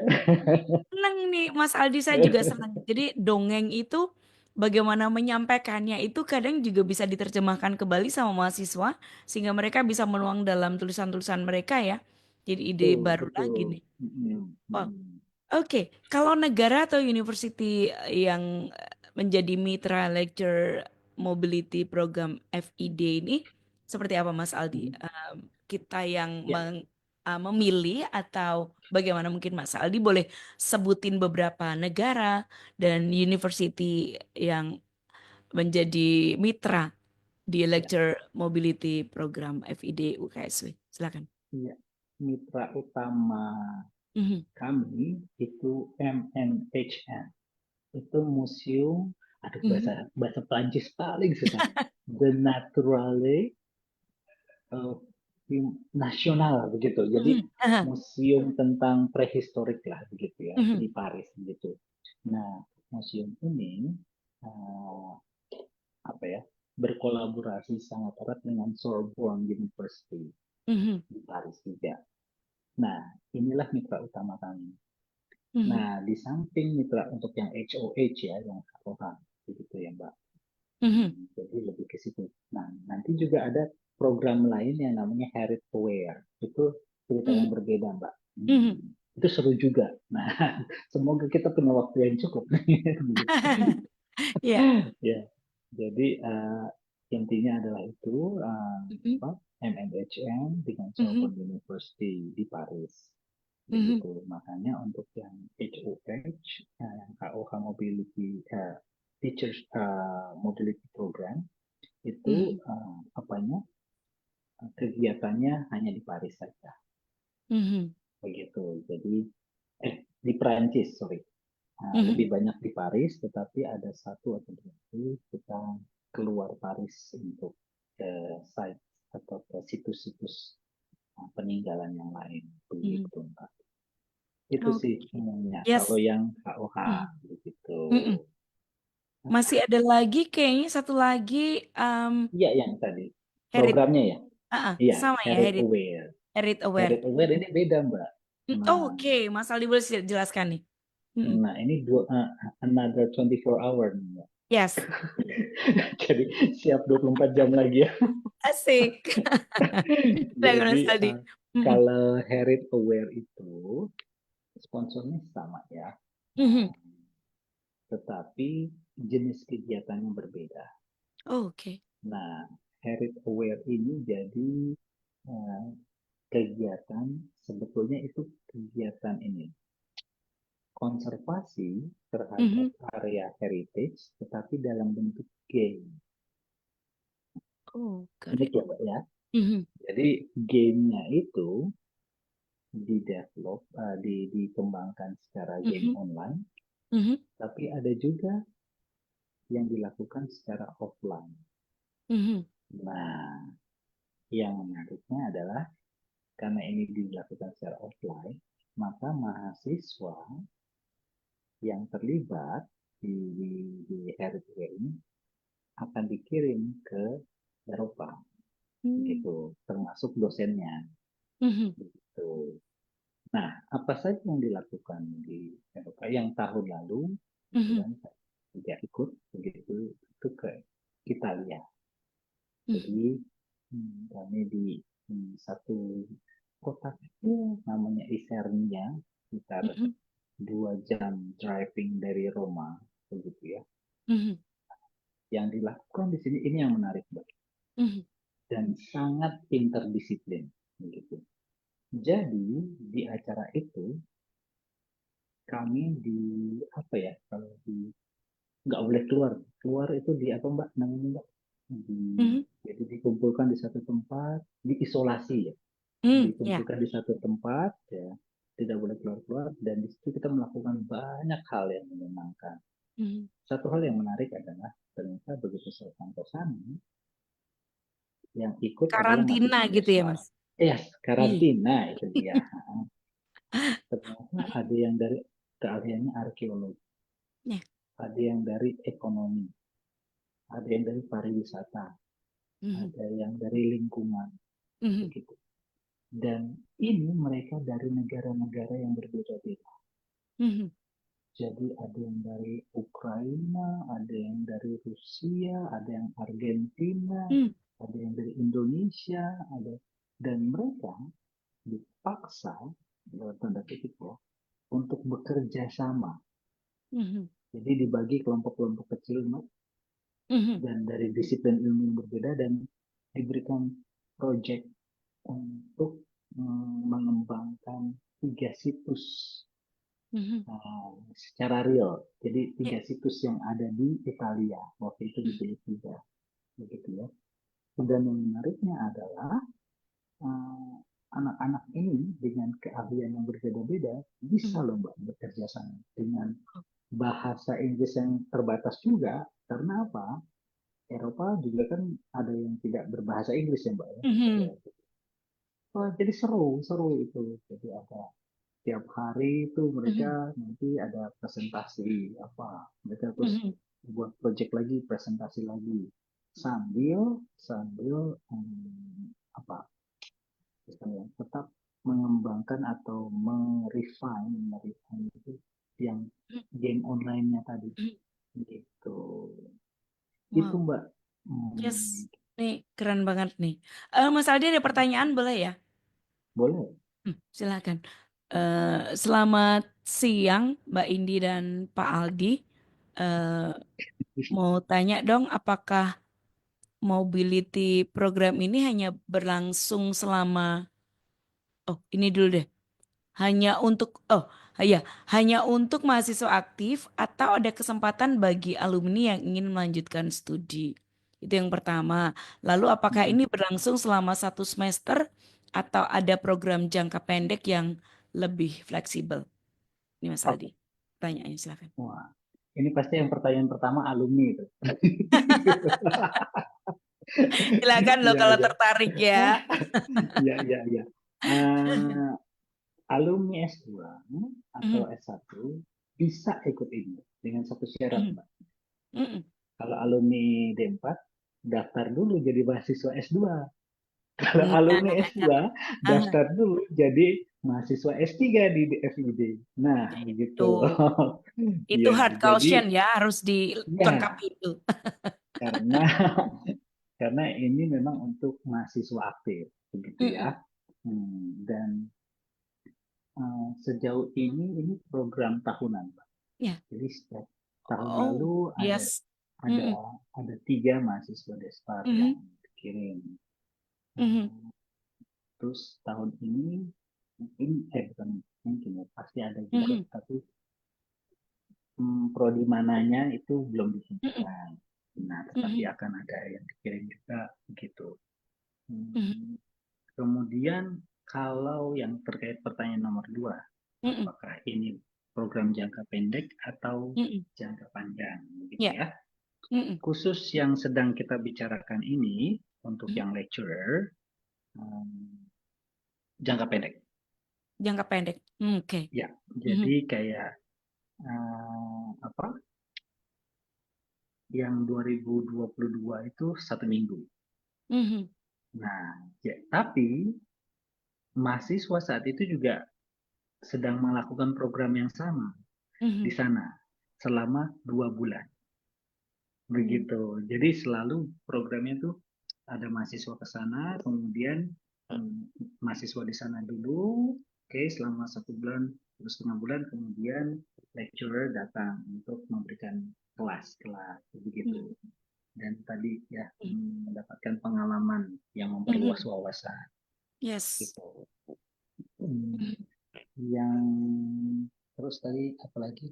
S1: seneng nih Mas Aldi saya juga seneng. Jadi dongeng itu bagaimana menyampaikannya itu kadang juga bisa diterjemahkan kembali sama mahasiswa sehingga mereka bisa menuang dalam tulisan-tulisan mereka ya. Jadi ide
S2: Betul,
S1: baru lagi
S2: betul.
S1: nih.
S2: Mm,
S1: Wow.
S2: mm.
S1: Oke, kalau negara atau university yang menjadi mitra lecture mobility program FID ini seperti apa Mas Aldi?
S2: Mm.
S1: Kita yang
S2: Ya,
S1: memilih atau bagaimana mungkin Mas Aldi boleh sebutin beberapa negara dan university yang menjadi mitra di
S2: ya,
S1: lecture mobility program FID UKSW. Silakan.
S2: ya. Mitra utama
S1: Mhm.
S2: kami itu MNHN. Itu museum, aduh,
S1: Mhm.
S2: bahasa bahasa Prancis paling susah. The Naturale uh, Nasional begitu. Jadi
S1: Mhm. Aha.
S2: museum tentang prehistorik lah begitu ya,
S1: Mhm.
S2: di Paris begitu. Nah, museum ini uh, apa ya, berkolaborasi sangat erat dengan Sorbonne University
S1: Mhm.
S2: di Paris juga. Nah, inilah mitra utama kami.
S1: Mhm.
S2: Nah, di samping mitra untuk yang HOH ya, yang Rohan, begitu ya Mbak.
S1: Mhm.
S2: Jadi lebih ke situ. Nah, nanti juga ada program lain yang namanya Herit Aware. Itu cerita yang
S1: Mhm.
S2: berbeda, Mbak.
S1: Mhm.
S2: Itu seru juga. Nah, semoga kita punya waktu yang cukup.
S1: Ya.
S2: Ya, jadi intinya adalah itu,
S1: Mhm.
S2: apa, MNHN dengan
S1: Mhm.
S2: Sorbonne University di Paris.
S1: Mhm.
S2: Begitu. Makanya untuk yang HOH, yang KOH Mobility, Teachers Mobility Program, itu
S1: Mhm.
S2: apanya, kegiatannya hanya di Paris saja.
S1: Mhm.
S2: Begitu. Jadi di Perancis, sorry. Lebih
S1: Mhm.
S2: banyak di Paris, tetapi ada satu atau dua kali kita keluar Paris untuk ke site atau ke situs-situs peninggalan yang lain.
S1: Mhm.
S2: Begitu, Mbak. Itu
S1: Oh,
S2: sih umumnya. Kalau
S1: yes.
S2: yang KOH
S1: Mhm.
S2: begitu.
S1: Mm-mm. Masih ada lagi kayaknya satu lagi
S2: Iya yang tadi
S1: Herit.
S2: programnya ya. Iya,
S1: Sama ya
S2: Herit
S1: Herit.
S2: Aware.
S1: Herit Aware.
S2: Herit Aware ini beda, Mbak.
S1: Oh,
S2: Nah,
S1: oke, Mas Aldi boleh jelaskan nih. Mm-mm.
S2: nah ini another 24 hour nih, Mbak.
S1: Yes.
S2: Jadi siap 24 jam lagi ya.
S1: Asik. Silakan
S2: Jadi
S1: Mas Aldi. Mm-mm.
S2: kalau Herit Aware itu sponsornya sama ya.
S1: Mhm.
S2: Tetapi jenis kegiatannya berbeda.
S1: Oh, oke.
S2: Nah, Herit Aware ini jadi eh, kegiatan sebetulnya itu kegiatan ini konservasi terhadap
S1: Mhm.
S2: area heritage, tetapi dalam bentuk game.
S1: Oh,
S2: Ini
S1: keren.
S2: ya, Mbak ya.
S1: Mhm.
S2: Jadi gamenya itu dikembangkan secara game
S1: Mhm.
S2: online,
S1: Mhm.
S2: tapi ada juga yang dilakukan secara offline.
S1: Mhm.
S2: Nah, yang menariknya adalah karena ini dilakukan secara offline, maka mahasiswa yang terlibat di RTW ini akan dikirim ke Eropa,
S1: Mhm.
S2: gitu, termasuk dosennya.
S1: Mhm.
S2: Gitu. Nah, apa saja yang dilakukan di Eropa yang tahun lalu, gitu
S1: Mhm.
S2: kan, tidak ikut begitu itu ke Italia.
S1: Mhm.
S2: Jadi kami di satu kota kecil namanya Isernia, sekitar
S1: Mhm.
S2: 2 jam driving dari Roma, begitu ya.
S1: Mhm.
S2: Yang dilakukan di sini ini yang menarik, Mbak,
S1: Mhm.
S2: dan sangat interdisiplin, begitu. Jadi di acara itu kami di apa ya kalau di nggak boleh keluar, keluar itu di apa Mbak namanya Mbak? Di,
S1: Mhm.
S2: jadi dikumpulkan di satu tempat, diisolasi ya,
S1: Ya.
S2: dikumpulkan di satu tempat ya, tidak boleh keluar-keluar dan di situ kita melakukan banyak hal yang menyenangkan.
S1: Mhm.
S2: Satu hal yang menarik adalah ternyata begitu saya sampai sana, yang ikut adalah
S1: Karantina gitu ya,
S2: mahasiswa.
S1: Mas?
S2: Yes,
S1: Iya.
S2: karantina itu dia. Ternyata
S1: Mhm.
S2: ada yang dari keahliannya arkeologi,
S1: Ya.
S2: ada yang dari ekonomi, ada yang dari pariwisata,
S1: Mhm.
S2: ada yang dari lingkungan,
S1: Mhm.
S2: begitu. Dan ini mereka dari negara-negara yang berbeda-beda.
S1: Mhm.
S2: Jadi ada yang dari Ukraina, ada yang dari Rusia, ada yang Argentina,
S1: Mhm.
S2: ada yang dari Indonesia, dan mereka dipaksa dalam tanda kutip ya, untuk bekerja sama.
S1: Mhm.
S2: Jadi dibagi kelompok-kelompok kecil
S1: Mhm.
S2: dan dari disiplin ilmu yang berbeda dan diberikan proyek untuk mengembangkan 3 situs
S1: Mhm.
S2: secara real. Jadi
S1: Ya.
S2: 3 situs yang ada di Italia waktu itu
S1: Mhm.
S2: dipilih 3, begitu ya. Dan yang menariknya adalah eh, anak-anak ini dengan keahlian yang berbeda-beda bisa
S1: Mhm.
S2: loh Mbak bekerja sama dengan bahasa Inggris yang terbatas juga. Karena apa? Eropa juga kan ada yang tidak berbahasa Inggris ya Mbak ya.
S1: Mhm.
S2: Oh, jadi seru itu. Jadi ada tiap hari itu mereka
S1: Mhm.
S2: nanti ada presentasi apa, mereka terus
S1: Mhm.
S2: buat project lagi, presentasi lagi, sambil sambil apa, misalnya tetap mengembangkan atau merefine itu yang game online-nya tadi,
S1: Mhm.
S2: gitu. Itu
S1: Wow.
S2: Mbak.
S1: Yes.
S2: Hmm,
S1: Nih, keren banget nih. Mas Aldi ada pertanyaan boleh ya?
S2: boleh.
S1: Silakan. Selamat siang, Mbak Indi dan Pak Aldi. Eh, Mau tanya dong, apakah mobility program ini hanya berlangsung selama, oh ini dulu deh, ya, hanya untuk mahasiswa aktif atau ada kesempatan bagi alumni yang ingin melanjutkan studi? Itu yang pertama. Lalu apakah ini berlangsung selama 1 semester atau ada program jangka pendek yang lebih fleksibel? Ini Mas Aldi.
S2: Oke.
S1: Pertanyaannya silakan.
S2: Wah, ini pasti yang pertanyaan pertama alumni itu.
S1: Silakan loh
S2: Iya,
S1: kalau
S2: iya.
S1: tertarik ya.
S2: Iya, iya, iya. Eh, alumni S2 atau
S1: Mhm.
S2: S1 bisa ikut ini dengan satu syarat,
S1: Mhm.
S2: Mbak.
S1: Mhm.
S2: Kalau alumni D4, daftar dulu jadi mahasiswa S2. Kalau
S1: Nah,
S2: alumni S2,
S1: ah,
S2: daftar dulu jadi mahasiswa S3 di FID. Nah,
S1: itu
S2: begitu.
S1: itu
S2: Ya,
S1: hard
S2: jadi
S1: caution ya, harus
S2: ya,
S1: dilengkapi itu.
S2: karena karena ini memang untuk mahasiswa aktif, begitu ya.
S1: Mhm.
S2: Dan sejauh ini program tahunan, Pak.
S1: Ya.
S2: Jadi setiap tahun
S1: Oh,
S2: lalu
S1: yes.
S2: ada
S1: Mhm.
S2: ada 3 mahasiswa Despar yang
S1: Mhm.
S2: dikirim.
S1: Mhm.
S2: Hmm, Terus tahun ini mungkin bukan mungkin ya, pasti ada juga,
S1: Mhm.
S2: tapi prodi mananya itu belum
S1: Mhm.
S2: ditentukan. Nah, tetapi
S1: Mhm.
S2: akan ada yang dikirim juga begitu.
S1: Mhm.
S2: Hmm, Kemudian kalau yang terkait pertanyaan nomor 2,
S1: Mhm.
S2: apakah ini program jangka pendek atau
S1: Mhm.
S2: jangka panjang, begitu
S1: Ya.
S2: ya?
S1: Mhm.
S2: Khusus yang sedang kita bicarakan ini untuk
S1: Mhm.
S2: yang lecturer, um, jangka pendek.
S1: Jangka pendek. Oke.
S2: Ya,
S1: Mhm.
S2: jadi kayak apa? Yang 2022 itu 1 minggu.
S1: Mhm.
S2: Nah, ya, tapi mahasiswa saat itu juga sedang melakukan program yang sama di
S1: Mhm.
S2: sana selama 2 bulan.
S1: Mhm.
S2: Begitu. Jadi selalu programnya tuh ada mahasiswa ke sana, kemudian mahasiswa di sana dulu, oke, selama 1 bulan, terus 1,5 bulan, kemudian lecturer datang untuk memberikan kelas-kelas, begitu.
S1: Mhm.
S2: Dan tadi ya
S1: Mhm.
S2: mendapatkan pengalaman yang memperluas
S1: Mhm.
S2: wawasan,
S1: Yes.
S2: gitu. Hmm,
S1: Mhm.
S2: Yang terus tadi apa lagi?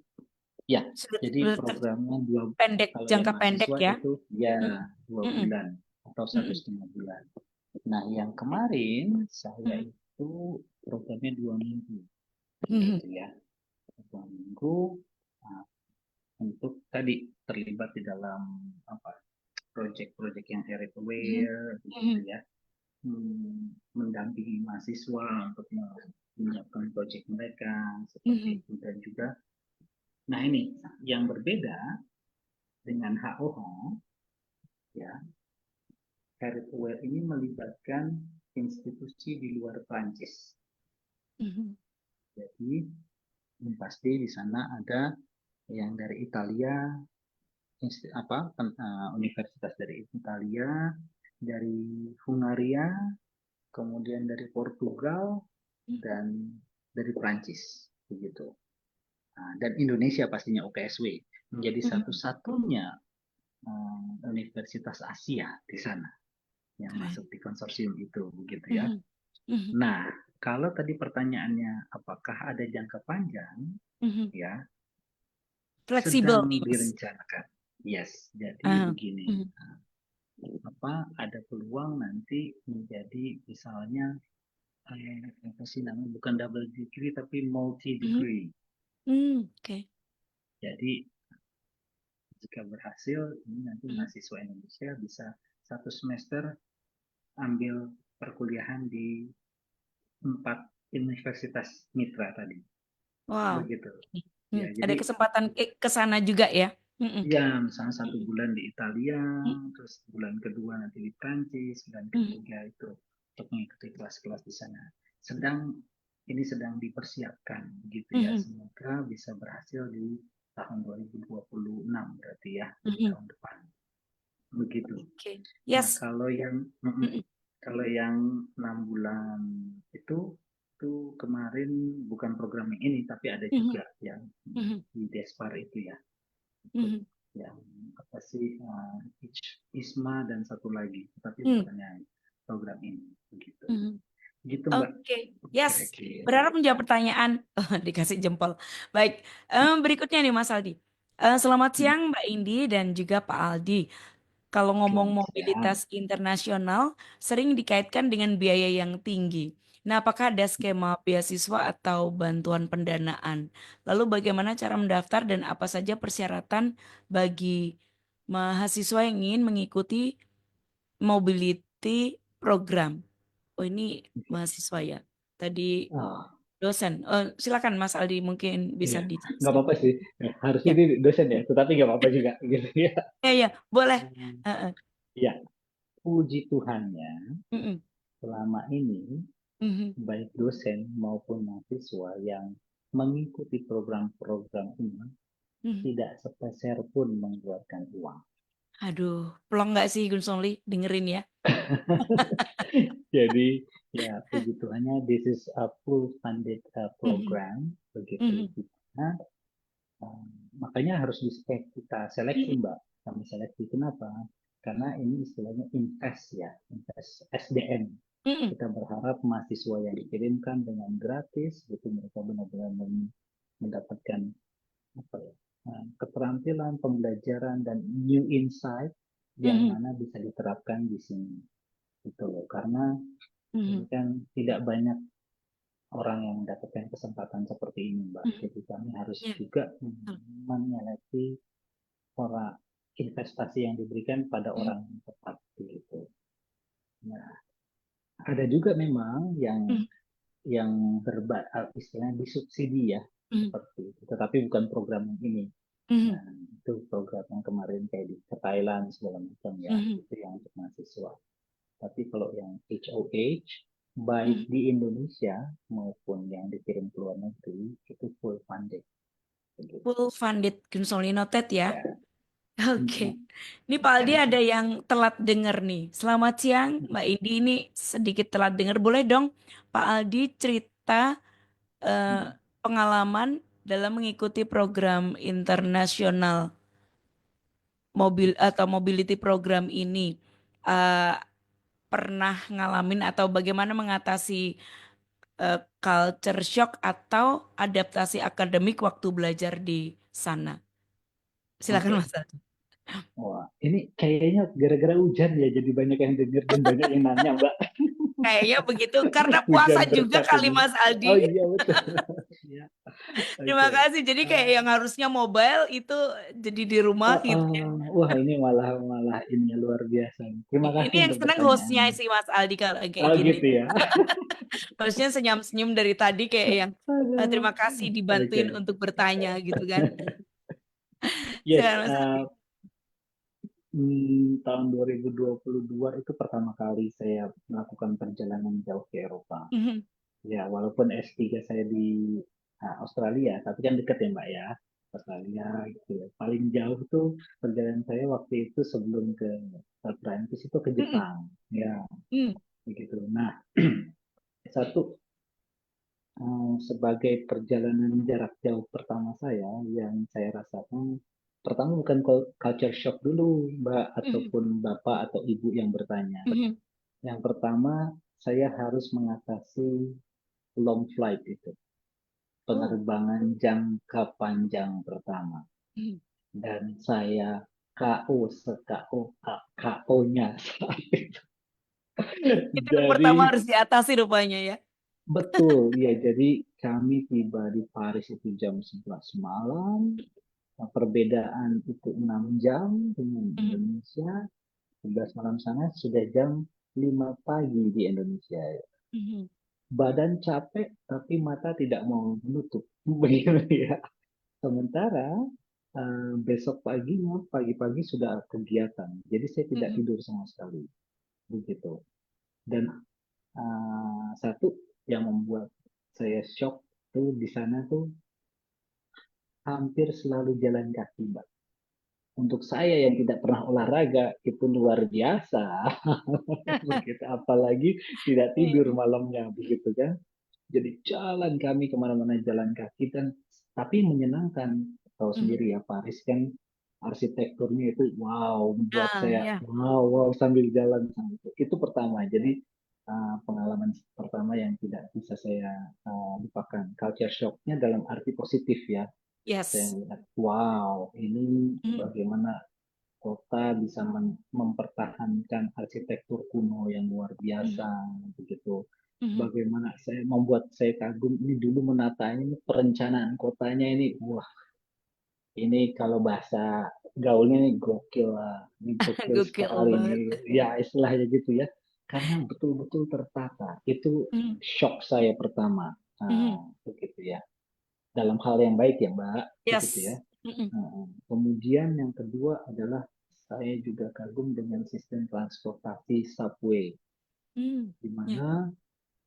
S2: Ya,
S1: Sudah,
S2: jadi
S1: sudah
S2: programnya dua,
S1: pendek,
S2: kalau yang
S1: jangka pendek
S2: mahasiswa
S1: ya.
S2: itu ya
S1: Mhm.
S2: dua
S1: Mhm.
S2: bulan atau satu
S1: Mhm.
S2: setengah bulan. Nah, yang
S1: Oke.
S2: kemarin saya
S1: Mhm.
S2: itu programnya 2 minggu,
S1: Mhm.
S2: gitu ya. 2 minggu, nah, untuk tadi terlibat di dalam apa proyek-proyek yang area
S1: Mhm.
S2: aware, gitu
S1: Mhm.
S2: ya. Mendampingi mahasiswa untuk menyiapkan proyek mereka seperti
S1: Mhm.
S2: itu, dan juga, nah ini yang berbeda dengan HOH, ya, Health Aware ini melibatkan institusi di luar Prancis.
S1: Mhm.
S2: Jadi pasti di sana ada yang dari Italia, universitas dari Italia, dari Hungaria, kemudian dari Portugal,
S1: Mhm.
S2: dan dari Prancis, begitu. Dan Indonesia pastinya UPSW menjadi
S1: Mhm.
S2: satu-satunya universitas Asia di sana yang
S1: Keren.
S2: masuk di konsorsium itu, begitu ya.
S1: Mhm. Mhm.
S2: Nah, kalau tadi pertanyaannya apakah ada jangka panjang,
S1: Mhm.
S2: ya,
S1: Fleksibel
S2: sedang
S1: nih, Mas.
S2: direncanakan. Yes, jadi
S1: Ah.
S2: begini,
S1: Mhm.
S2: ada peluang nanti menjadi misalnya apa sih namanya, bukan double degree tapi multi
S1: Mhm.
S2: degree.
S1: Oke.
S2: Jadi jika berhasil, ini nanti
S1: Mhm.
S2: mahasiswa Indonesia bisa 1 semester ambil perkuliahan di 4 universitas mitra tadi,
S1: Wow.
S2: begitu.
S1: Mhm.
S2: Ya,
S1: Ada
S2: jadi
S1: kesempatan ke sana juga ya. Mhm.
S2: ya, misalnya satu
S1: Mhm.
S2: bulan di Italia,
S1: Mhm.
S2: terus bulan kedua nanti di Prancis, bulan
S1: Mhm.
S2: ketiga itu untuk mengikuti kelas-kelas di sana. Ini sedang dipersiapkan, gitu ya.
S1: Mhm.
S2: Semoga bisa berhasil di tahun 2026 berarti ya, di
S1: Mhm.
S2: tahun depan. Begitu.
S1: Oke.
S2: Nah,
S1: Yes. Mhm.
S2: kalau yang 6 bulan itu kemarin bukan program yang ini, tapi ada
S1: Mhm.
S2: juga yang
S1: Mhm.
S2: di Despar itu ya, ikut
S1: Mhm.
S2: yang apa sih, ISMA dan satu lagi, tapi
S1: Mhm.
S2: bukan yang program ini, begitu.
S1: Mhm.
S2: Gitu, Mbak,
S1: Oke, yes.
S2: kira-kira.
S1: Berharap menjawab pertanyaan. Oh, dikasih jempol. Baik, berikutnya nih Mas Aldi. Selamat
S2: Hmm,
S1: siang Mbak Indi dan juga Pak Aldi. Kalau ngomong
S2: Selamat siang.
S1: mobilitas internasional, sering dikaitkan dengan biaya yang tinggi. Nah, apakah ada skema beasiswa atau bantuan pendanaan? Lalu bagaimana cara mendaftar dan apa saja persyaratan bagi mahasiswa yang ingin mengikuti mobility program? Oh, ini mahasiswa ya. Tadi
S2: Oh.
S1: dosen. Silakan Mas Aldi mungkin bisa
S2: Iya, nggak
S1: dijelaskan.
S2: apa-apa sih. Harusnya
S1: Ya,
S2: ini dosen ya, tetapi nggak apa-apa juga gitu ya.
S1: ya, ya, boleh.
S2: Hmm,
S1: Heeh.
S2: Ya, puji Tuhannya
S1: Mm-mm.
S2: selama ini
S1: Mhm.
S2: baik dosen maupun mahasiswa yang mengikuti program-program ini
S1: Mhm.
S2: tidak sepeser pun mengeluarkan uang.
S1: Aduh, plong nggak sih Gun Songli dengerin ya?
S2: Jadi ya puji Tuhannya this is a full funded
S1: Mhm.
S2: program begitu.
S1: Mhm.
S2: Nah, makanya harus kita seleksi
S1: Mhm.
S2: Mbak. Kami seleksi kenapa? Karena ini istilahnya invest ya, invest SDM.
S1: Mhm.
S2: Kita berharap mahasiswa yang dikirimkan dengan gratis, itu mereka benar-benar mendapatkan apa ya, keterampilan, pembelajaran dan new insight yang
S1: Mhm.
S2: mana bisa diterapkan di sini. Gitu loh. Karena ini
S1: Mhm.
S2: kan tidak banyak orang yang mendapatkan kesempatan seperti ini, Mbak.
S1: Mhm.
S2: Jadi kami harus
S1: Ya,
S2: juga
S1: betul.
S2: menyeleksi orang investasi yang diberikan pada
S1: Mhm.
S2: orang yang tepat gitu. Nah, ada juga memang
S1: Mhm.
S2: istilahnya disubsidi ya
S1: Mhm.
S2: seperti itu, tetapi bukan program yang ini.
S1: Mhm.
S2: Nah, itu program yang kemarin kayak di ke Thailand segala macam ya,
S1: Mhm.
S2: itu yang untuk mahasiswa. Tapi kalau yang HOH baik
S1: Mhm.
S2: di Indonesia maupun yang dikirim ke luar negeri itu full funded begitu.
S1: Full funded Gun Songli noted ya.
S2: Ya.
S1: Oke.
S2: Mm-mm.
S1: Ini Pak Aldi ada yang telat denger nih. Selamat siang, Mbak Indi. Ini sedikit telat denger. Boleh dong Pak Aldi cerita eh, pengalaman dalam mengikuti program internasional mobil atau mobility program ini. Eh, Pernah ngalamin atau bagaimana mengatasi culture shock atau adaptasi akademik waktu belajar di sana? Silakan
S2: Oke.
S1: Mas Aldi.
S2: Wah, ini kayaknya gara-gara hujan ya, jadi banyak yang denger dan banyak yang nanya, Mbak.
S1: Kayaknya begitu karena puasa
S2: Hujan
S1: juga
S2: berkat
S1: kali
S2: ini.
S1: Mas
S2: Oh
S1: Aldi.
S2: iya betul. Ya,
S1: Terima
S2: oke.
S1: kasih. Jadi kayak
S2: Ah,
S1: yang harusnya mobile itu jadi di rumah gitu ya.
S2: wah ini malah malah ini luar biasa. Terima
S1: Ini
S2: kasih
S1: yang
S2: untuk
S1: seneng hostnya
S2: pertanyaannya.
S1: sih Mas Aldi kalau kayak
S2: Oh
S1: gini.
S2: gitu ya.
S1: Hostnya senyum-senyum dari tadi kayak yang
S2: Aduh.
S1: terima kasih dibantuin
S2: Oke.
S1: untuk bertanya gitu kan.
S2: Yes,
S1: Silakan Mas Aldi.
S2: tahun 2022 itu pertama kali saya melakukan perjalanan jauh ke Eropa.
S1: Mhm.
S2: Ya, walaupun S3 saya di Australia, tapi kan dekat ya Mbak ya, Australia gitu ya. Paling jauh tuh perjalanan saya waktu itu sebelum ke Prancis itu ke
S1: Mhm.
S2: Jepang. Ya,
S1: Mhm.
S2: begitu. Nah, satu sebagai perjalanan jarak jauh pertama saya yang saya rasakan, pertama bukan culture shock dulu Mbak
S1: Mhm.
S2: ataupun Bapak atau Ibu yang bertanya.
S1: Mhm.
S2: Yang pertama, saya harus mengatasi long flight itu.
S1: Oh.
S2: Penerbangan jangka panjang pertama.
S1: Mhm.
S2: Dan saya KO se-KO KO-nya saat itu.
S1: Itu yang pertama
S2: Jadi
S1: harus diatasi rupanya ya.
S2: betul ya, jadi kami tiba di Paris itu jam 11 malam. Perbedaan itu 6 jam dengan
S1: Mhm.
S2: Indonesia. 11 malam sana sudah jam 5 pagi di Indonesia.
S1: Mhm.
S2: Badan capek tapi mata tidak mau menutup. Begitu ya. Sementara besok paginya, pagi-pagi sudah kegiatan. Jadi saya tidak
S1: Mhm.
S2: tidur sama sekali. Begitu. Dan satu yang membuat saya shock tuh di sana tuh hampir selalu jalan kaki, Mbak. Untuk saya yang tidak pernah olahraga itu luar biasa. Begitu. Apalagi tidak tidur
S1: Iya.
S2: malamnya, begitu kan. Jadi jalan kami kemana-mana jalan kaki dan tapi menyenangkan. Tahu
S1: Mhm.
S2: sendiri ya Paris kan arsitekturnya itu wow membuat
S1: Ah,
S2: saya
S1: ya.
S2: wow wow sambil jalan itu pertama. Jadi pengalaman pertama yang tidak bisa saya lupakan. Culture shocknya dalam arti positif ya. Saya
S1: Yes.
S2: melihat wow ini
S1: Mhm.
S2: bagaimana kota bisa mempertahankan arsitektur kuno yang luar
S1: Mhm.
S2: biasa begitu.
S1: Mhm.
S2: Bagaimana saya membuat saya kagum ini dulu menatanya ini perencanaan kotanya ini wah ini kalau bahasa gaulnya ini gokil lah ini gokil
S1: Gokil
S2: sekali ini
S1: banget.
S2: ya istilahnya gitu ya karena betul-betul tertata itu
S1: Mhm.
S2: shock saya pertama.
S1: Mhm.
S2: Begitu ya. Dalam hal yang baik ya, Mbak, begitu ya.
S1: Yes. Mhm.
S2: Kemudian yang kedua adalah saya juga kagum dengan sistem transportasi subway,
S1: Hmm.
S2: di
S1: Ya.
S2: mana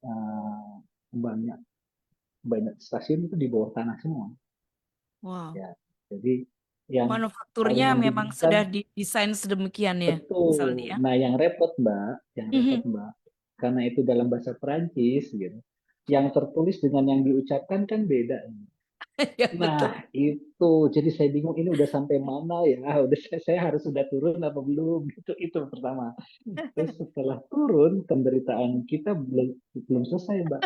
S2: uh, banyak banyak stasiun itu di bawah tanah semua.
S1: Wow.
S2: Ya, jadi yang paling
S1: Manufakturnya memang sudah
S2: membingungkan
S1: didesain sedemikian ya, Mas Aldi
S2: betul.
S1: ya.
S2: Nah, yang repot
S1: Mhm.
S2: Mbak, karena itu dalam bahasa Perancis gitu. Yang tertulis dengan yang diucapkan kan beda.
S1: Ya
S2: Nah,
S1: betul.
S2: itu. Jadi saya bingung ini udah sampai mana ya? Udah saya harus sudah turun apa belum? Itu pertama. Terus setelah turun, penderitaan kita belum belum selesai, Mbak.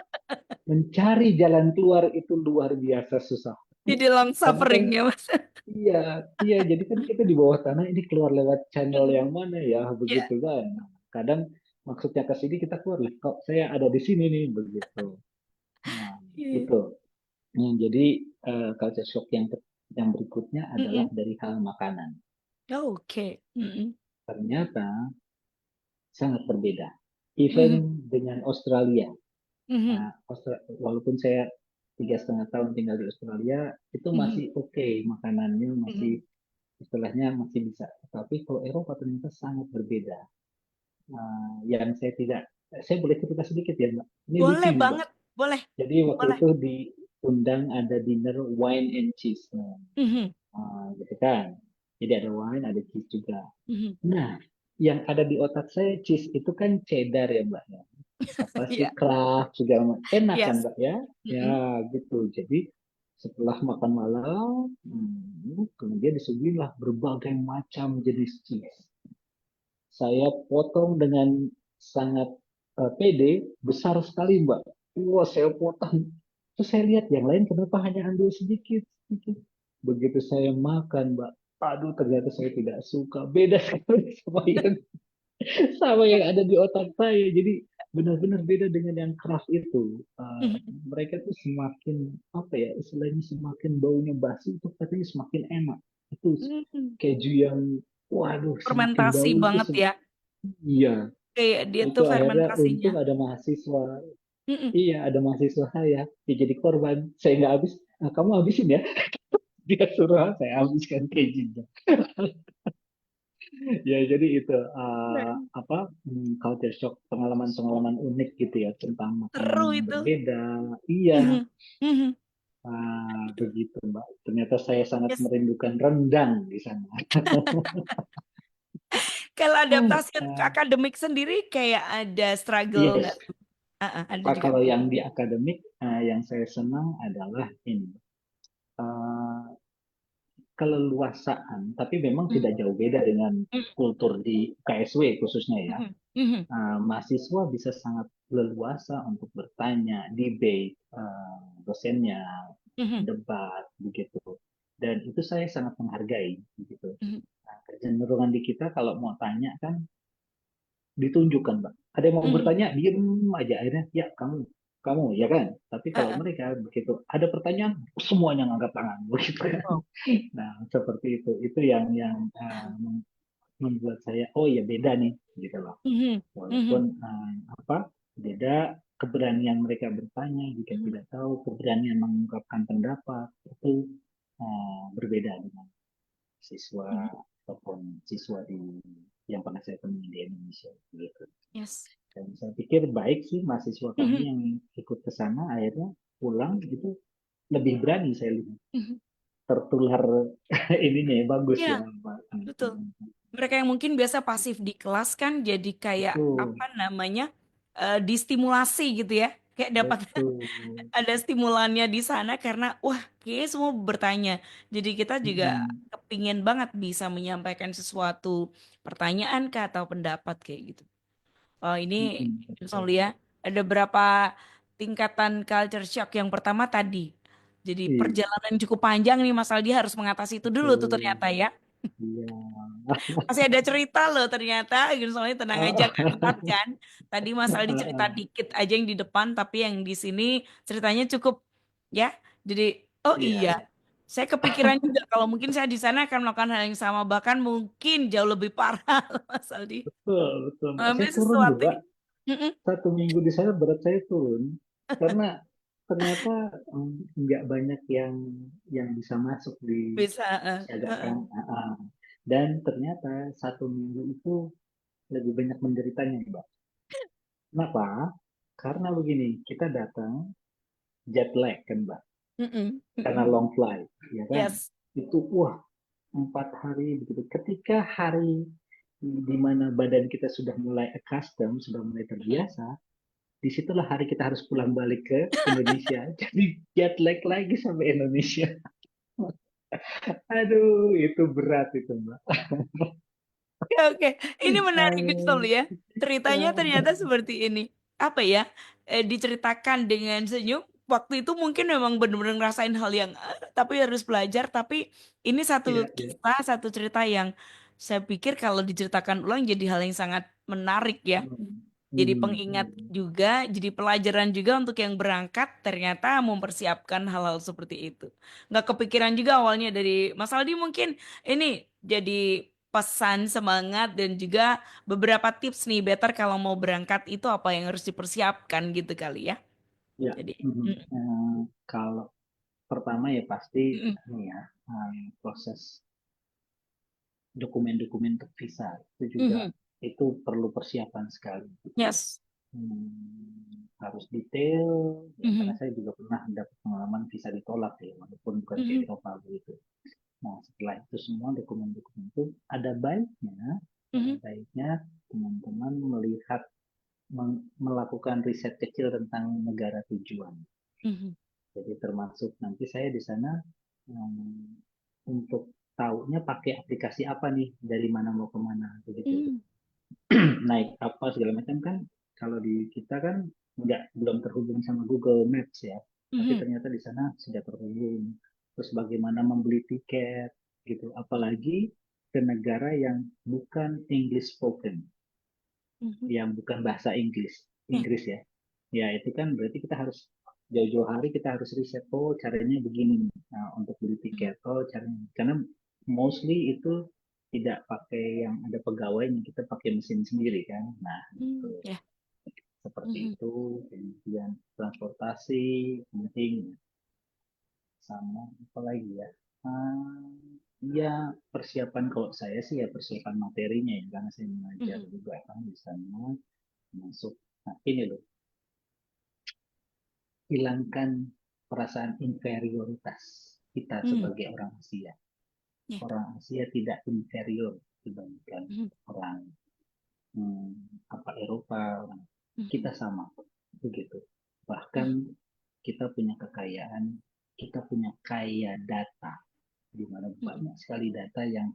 S2: Mencari jalan keluar itu luar biasa susah.
S1: Jadi long
S2: Karena kan
S1: suffering ya Mas.
S2: iya, iya. Jadi kan kita di bawah tanah ini keluar lewat channel
S1: Mhm.
S2: yang mana ya,
S1: Ya.
S2: begitu kan? Nah, kadang maksudnya ke sini kita keluar, "Lah, kok saya ada di sini nih, begitu. Nah,
S1: Iya.
S2: itu. Jadi culture shock yang berikutnya adalah
S1: Mhm.
S2: dari hal makanan.
S1: Oke. Mhm.
S2: Ternyata sangat berbeda.
S1: Mhm.
S2: Even dengan Australia.
S1: Mhm.
S2: Nah, walaupun saya 3,5 tahun tinggal di Australia, itu
S1: Mhm.
S2: masih oke makanannya masih
S1: Mhm.
S2: istilahnya masih bisa. Tapi kalau Eropa ternyata sangat berbeda. Yang saya boleh cerita sedikit ya, Mbak. Ini lucu
S1: Boleh
S2: nih, Mbak.
S1: banget. Boleh.
S2: Jadi waktu
S1: Boleh.
S2: itu diundang ada dinner wine and cheese.
S1: Mhm.
S2: Gitu kan. Jadi ada wine, ada cheese juga.
S1: Mhm.
S2: Nah, yang ada di otak saya cheese itu kan cheddar ya, Mbak ya. Apa sih
S1: Iya.
S2: Kraft segala macam. Enak kan,
S1: Yes.
S2: Mbak ya? Ya,
S1: Mhm.
S2: gitu. Jadi setelah makan malam, kemudian disuguhilah berbagai macam jenis cheese. Saya potong dengan sangat pede, besar sekali, Mbak. Wah, saya potong. Terus saya lihat yang lain kenapa hanya ambil sedikit, sedikit. Begitu saya makan, Mbak. Aduh, ternyata saya tidak suka. Beda sekali sama yang ada di otak saya. Jadi benar-benar beda dengan yang keras itu.
S1: Mhm.
S2: Mereka tuh semakin apa ya, istilahnya semakin baunya basi itu katanya semakin enak. Itu
S1: Mhm.
S2: keju yang, waduh, semakin
S1: Fermentasi
S2: bau itu
S1: banget ya.
S2: iya.
S1: Kayak dia
S2: Itu
S1: tuh
S2: akhirnya
S1: fermentasinya.
S2: untung ada mahasiswa.
S1: Mhm.
S2: Iya, ada mahasiswa saya. Dia jadi korban. Saya nggak habis. "Nah, kamu habisin ya." Dia suruh saya habiskan kejunya. Ya, jadi itu
S1: Keren.
S2: culture shock, pengalaman-pengalaman unik gitu ya tentang makanan
S1: Seru
S2: yang
S1: itu.
S2: berbeda. Iya,
S1: Mhm. Mhm.
S2: begitu Mbak. Ternyata saya sangat
S1: Yes.
S2: merindukan rendang di sana.
S1: Kalau adaptasi untuk
S2: Ah,
S1: akademik sendiri kayak ada struggle nggak
S2: yes.
S1: tuh? Ada juga.
S2: Kalau yang di akademik, yang saya senang adalah ini. eh, Keleluasaan, tapi memang
S1: Mhm.
S2: tidak jauh beda dengan
S1: Mhm.
S2: kultur di KSW khususnya ya.
S1: Mhm. Mhm.
S2: Mahasiswa bisa sangat leluasa untuk bertanya, debate, dosennya,
S1: Mhm.
S2: debat, begitu. Dan itu saya sangat menghargai, begitu.
S1: Mhm.
S2: Kecenderungan di kita kalau mau tanya kan ditunjukkan, Mbak. Ada yang mau
S1: Mhm.
S2: bertanya, diem aja akhirnya, ya kamu, ya kan. Tapi kalau
S1: Heeh.
S2: mereka begitu ada pertanyaan, semuanya ngangkat tangan, begitu kan.
S1: Wow.
S2: Nah, seperti itu. Itu yang membuat saya, oh ya beda nih, gitu loh.
S1: Mhm.
S2: Walaupun
S1: Mhm.
S2: beda, keberanian mereka bertanya jika
S1: Mhm.
S2: tidak tahu, keberanian mengungkapkan pendapat itu berbeda dengan siswa
S1: Mhm.
S2: ataupun siswa yang pernah saya temui di Indonesia, gitu.
S1: Yes.
S2: Dan saya pikir baik sih mahasiswa kami
S1: Mhm.
S2: yang ikut ke sana akhirnya pulang gitu lebih berani saya lihat
S1: Mhm.
S2: tertular ininya ya bagus
S1: Iya,
S2: ya Pak.
S1: betul. Mereka yang mungkin biasa pasif di kelas kan jadi kayak
S2: Betul,
S1: apa namanya distimulasi gitu ya, kayak dapat
S2: betul.
S1: ada stimulannya di sana karena wah kayaknya semua bertanya. Jadi kita juga
S2: Mm-mm.
S1: kepingin banget bisa menyampaikan sesuatu pertanyaan kah atau pendapat kayak gitu. Oh ini
S2: Mm-mm.
S1: soal
S2: Betul.
S1: ya ada berapa tingkatan culture shock. Yang pertama tadi, jadi
S2: Iya,
S1: perjalanan cukup panjang nih Mas Aldi harus mengatasi itu dulu tuh
S2: betul.
S1: ternyata ya.
S2: Iya.
S1: Masih ada cerita loh ternyata, gitu soalnya tenang aja
S2: Ah,
S1: nggak telat kan. Tadi Mas Aldi cerita dikit aja yang di depan, tapi yang di sini ceritanya cukup ya. Jadi oh
S2: Iya,
S1: iya,
S2: iya.
S1: saya kepikiran juga kalau mungkin saya di sana akan melakukan hal yang sama, bahkan mungkin jauh lebih parah Mas Aldi.
S2: Betul, betul, Mbak.
S1: Ambil
S2: Saya turun
S1: sesuatu.
S2: juga.
S1: Mm-mm.
S2: 1 minggu di sana berat saya turun. Karena ternyata nggak banyak yang bisa masuk di
S1: Bisa.
S2: siaga kan. Dan ternyata 1 minggu itu lebih banyak menderitanya, Mbak. Kenapa? Karena begini, kita datang jet lag kan, Mbak.
S1: Mm-mm,
S2: Karena
S1: mm-mm.
S2: long flight, ya kan?
S1: Yes.
S2: Itu wah 4 hari begitu. Ketika hari di mana badan kita sudah mulai accustomed, sudah mulai
S1: Mm-mm.
S2: terbiasa, disitulah hari kita harus pulang balik ke Indonesia. Jadi jet lag lagi sampai Indonesia. Aduh, itu berat itu, Mbak.
S1: Oke, oke. Ini menarik betul
S2: Aduh.
S1: ya. Ceritanya ternyata seperti ini. Apa ya? Diceritakan dengan senyum. Waktu itu mungkin memang benar-benar ngerasain hal yang tapi harus belajar. Tapi ini satu
S2: Iya, iya.
S1: kisah, satu cerita yang saya pikir kalau diceritakan ulang jadi hal yang sangat menarik ya.
S2: Hmm.
S1: Jadi
S2: Hmm,
S1: pengingat
S2: hmm.
S1: juga, jadi pelajaran juga untuk yang berangkat ternyata mempersiapkan hal-hal seperti itu. Nggak kepikiran juga awalnya dari Mas Aldi mungkin ini jadi pesan semangat dan juga beberapa tips nih better kalau mau berangkat itu apa yang harus dipersiapkan gitu kali ya.
S2: Ya,
S1: Jadi,
S2: kalau pertama ya pasti
S1: mm,
S2: ini ya, proses dokumen-dokumen untuk visa itu juga
S1: mm,
S2: itu perlu persiapan sekali.
S1: yes.
S2: Harus detail ya, karena
S1: Mhm,
S2: saya juga pernah dapat pengalaman visa ditolak ya, walaupun bukan ke
S1: mhm,
S2: Eropa begitu. Nah, setelah itu semua dokumen-dokumen itu ada
S1: mhm,
S2: baiknya teman-teman melihat melakukan riset kecil tentang negara tujuan.
S1: mhm,
S2: Jadi termasuk nanti saya di sana um, untuk taunya pakai aplikasi apa nih, dari mana mau kemana begitu.
S1: mhm,
S2: Naik apa segala macam kan, kalau di kita kan belum terhubung sama Google Maps ya, tapi
S1: mhm,
S2: ternyata di sana sudah terhubung. Terus bagaimana membeli tiket gitu, apalagi ke negara yang bukan English spoken,
S1: mhm.
S2: yang bukan bahasa Inggris
S1: Ya,
S2: Inggris ya. Ya itu kan berarti kita harus jauh-jauh hari kita harus riset, oh caranya begini. Nah, untuk beli
S1: mhm,
S2: tiket, oh caranya, karena mostly itu tidak pakai yang ada pegawainya, kita pakai mesin sendiri kan. Nah, itu
S1: ya.
S2: seperti
S1: Mhm,
S2: itu. Kemudian transportasi penting, sama apa lagi ya? Ya persiapan, kalau saya sih ya persiapan materinya ya, karena saya mengajar
S1: mhm,
S2: juga kan di sana, masuk. Nah, ini loh, hilangkan perasaan inferioritas kita
S1: mhm,
S2: sebagai orang Asia.
S1: ya,
S2: Orang Asia tidak inferior dibandingkan
S1: mhm,
S2: orang Eropa, orang,
S1: mhm,
S2: kita sama begitu. Bahkan
S1: mhm,
S2: kita punya kekayaan, kita punya kaya data, di mana
S1: mhm,
S2: banyak sekali data yang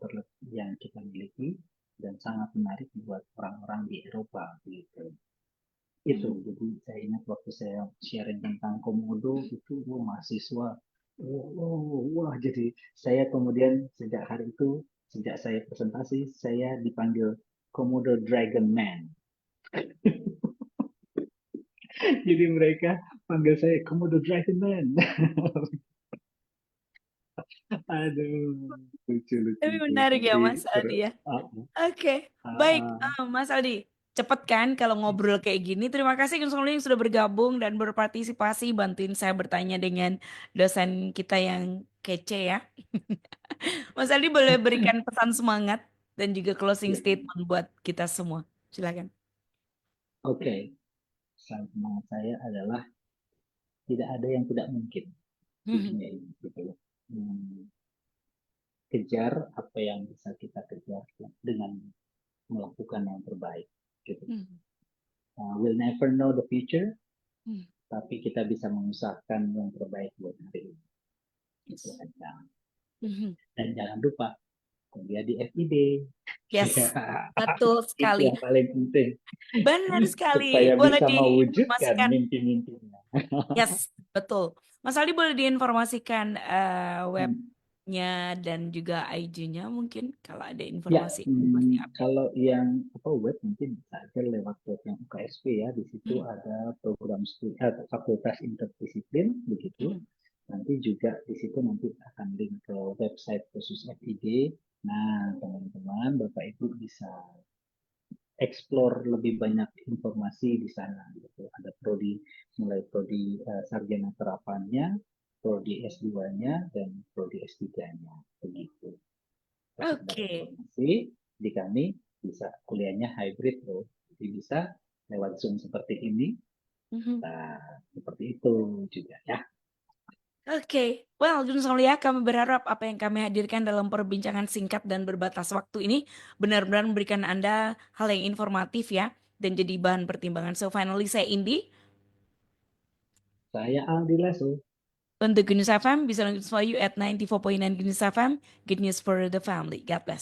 S2: kita miliki dan sangat menarik buat orang-orang di Eropa gitu. Itu
S1: mhm.
S2: jadi saya ingat waktu saya sharing tentang komodo itu, mahasiswa, wah, jadi saya kemudian sejak hari itu, sejak saya presentasi, saya dipanggil Komodo Dragon Man. Jadi mereka panggil saya Komodo Dragon Man. Aduh, lucu-lucu
S1: Tapi
S2: itu
S1: menarik ya
S2: nanti.
S1: Mas Aldi
S2: Terus
S1: ya. Oke, baik Mas Aldi. Cepet kan kalau ngobrol kayak gini. Terima kasih Gus Solih yang sudah bergabung dan berpartisipasi bantuin saya bertanya dengan dosen kita yang kece ya. Mas Aldi boleh berikan pesan semangat dan juga closing
S2: ya,
S1: statement buat kita semua. Silakan.
S2: oke. Semangat saya adalah tidak ada yang tidak mungkin di
S1: Mhm,
S2: dunia ini, gitu loh. Hmm, Kejar apa yang bisa kita kejar dengan melakukan yang terbaik, gitu.
S1: mhm,
S2: We'll never know the future,
S1: mhm.
S2: tapi kita bisa mengusahakan yang terbaik buat hari ini. Itu
S1: Yes.
S2: aja.
S1: Mhm.
S2: Dan jangan lupa kuliah di FIB. Ya,
S1: Yes, betul
S2: itu
S1: sekali.
S2: yang paling penting
S1: Benar sekali.
S2: supaya
S1: Boleh
S2: bisa mewujudkan
S1: diinformasikan.
S2: mimpi-mimpinya.
S1: Yes, betul. Mas Aldi boleh diinformasikan
S2: Hmm.
S1: webnya dan juga IG-nya mungkin kalau ada
S2: Ya,
S1: informasi update.
S2: kalau yang web mungkin bisa aja lewat web yang UKSP ya. Di situ
S1: Hmm,
S2: ada program studi, fakultas interdisiplin begitu.
S1: hmm,
S2: Nanti juga di situ nanti akan link ke website khusus FID. Nah, teman-teman, Bapak Ibu bisa explore lebih banyak informasi di sana gitu. Ada prodi mulai prodi sarjana terapannya, prodi S2-nya dan prodi S3-nya begitu. Kalau sekedar
S1: Oke.
S2: informasi di kami bisa kuliahnya hybrid loh. Jadi bisa lewat Zoom seperti ini.
S1: Mhm.
S2: Nah, seperti itu juga ya.
S1: Oke, well, Gun Solia, kami berharap apa yang kami hadirkan dalam perbincangan singkat dan berbatas waktu ini benar-benar memberikan Anda hal yang informatif ya, dan jadi bahan pertimbangan. So finally, saya Indi,
S2: Saya Aldi Lasso.
S1: untuk Gunus FM, bisa lanjut follow you at 94.9 Gunus FM, good news for the family. God bless.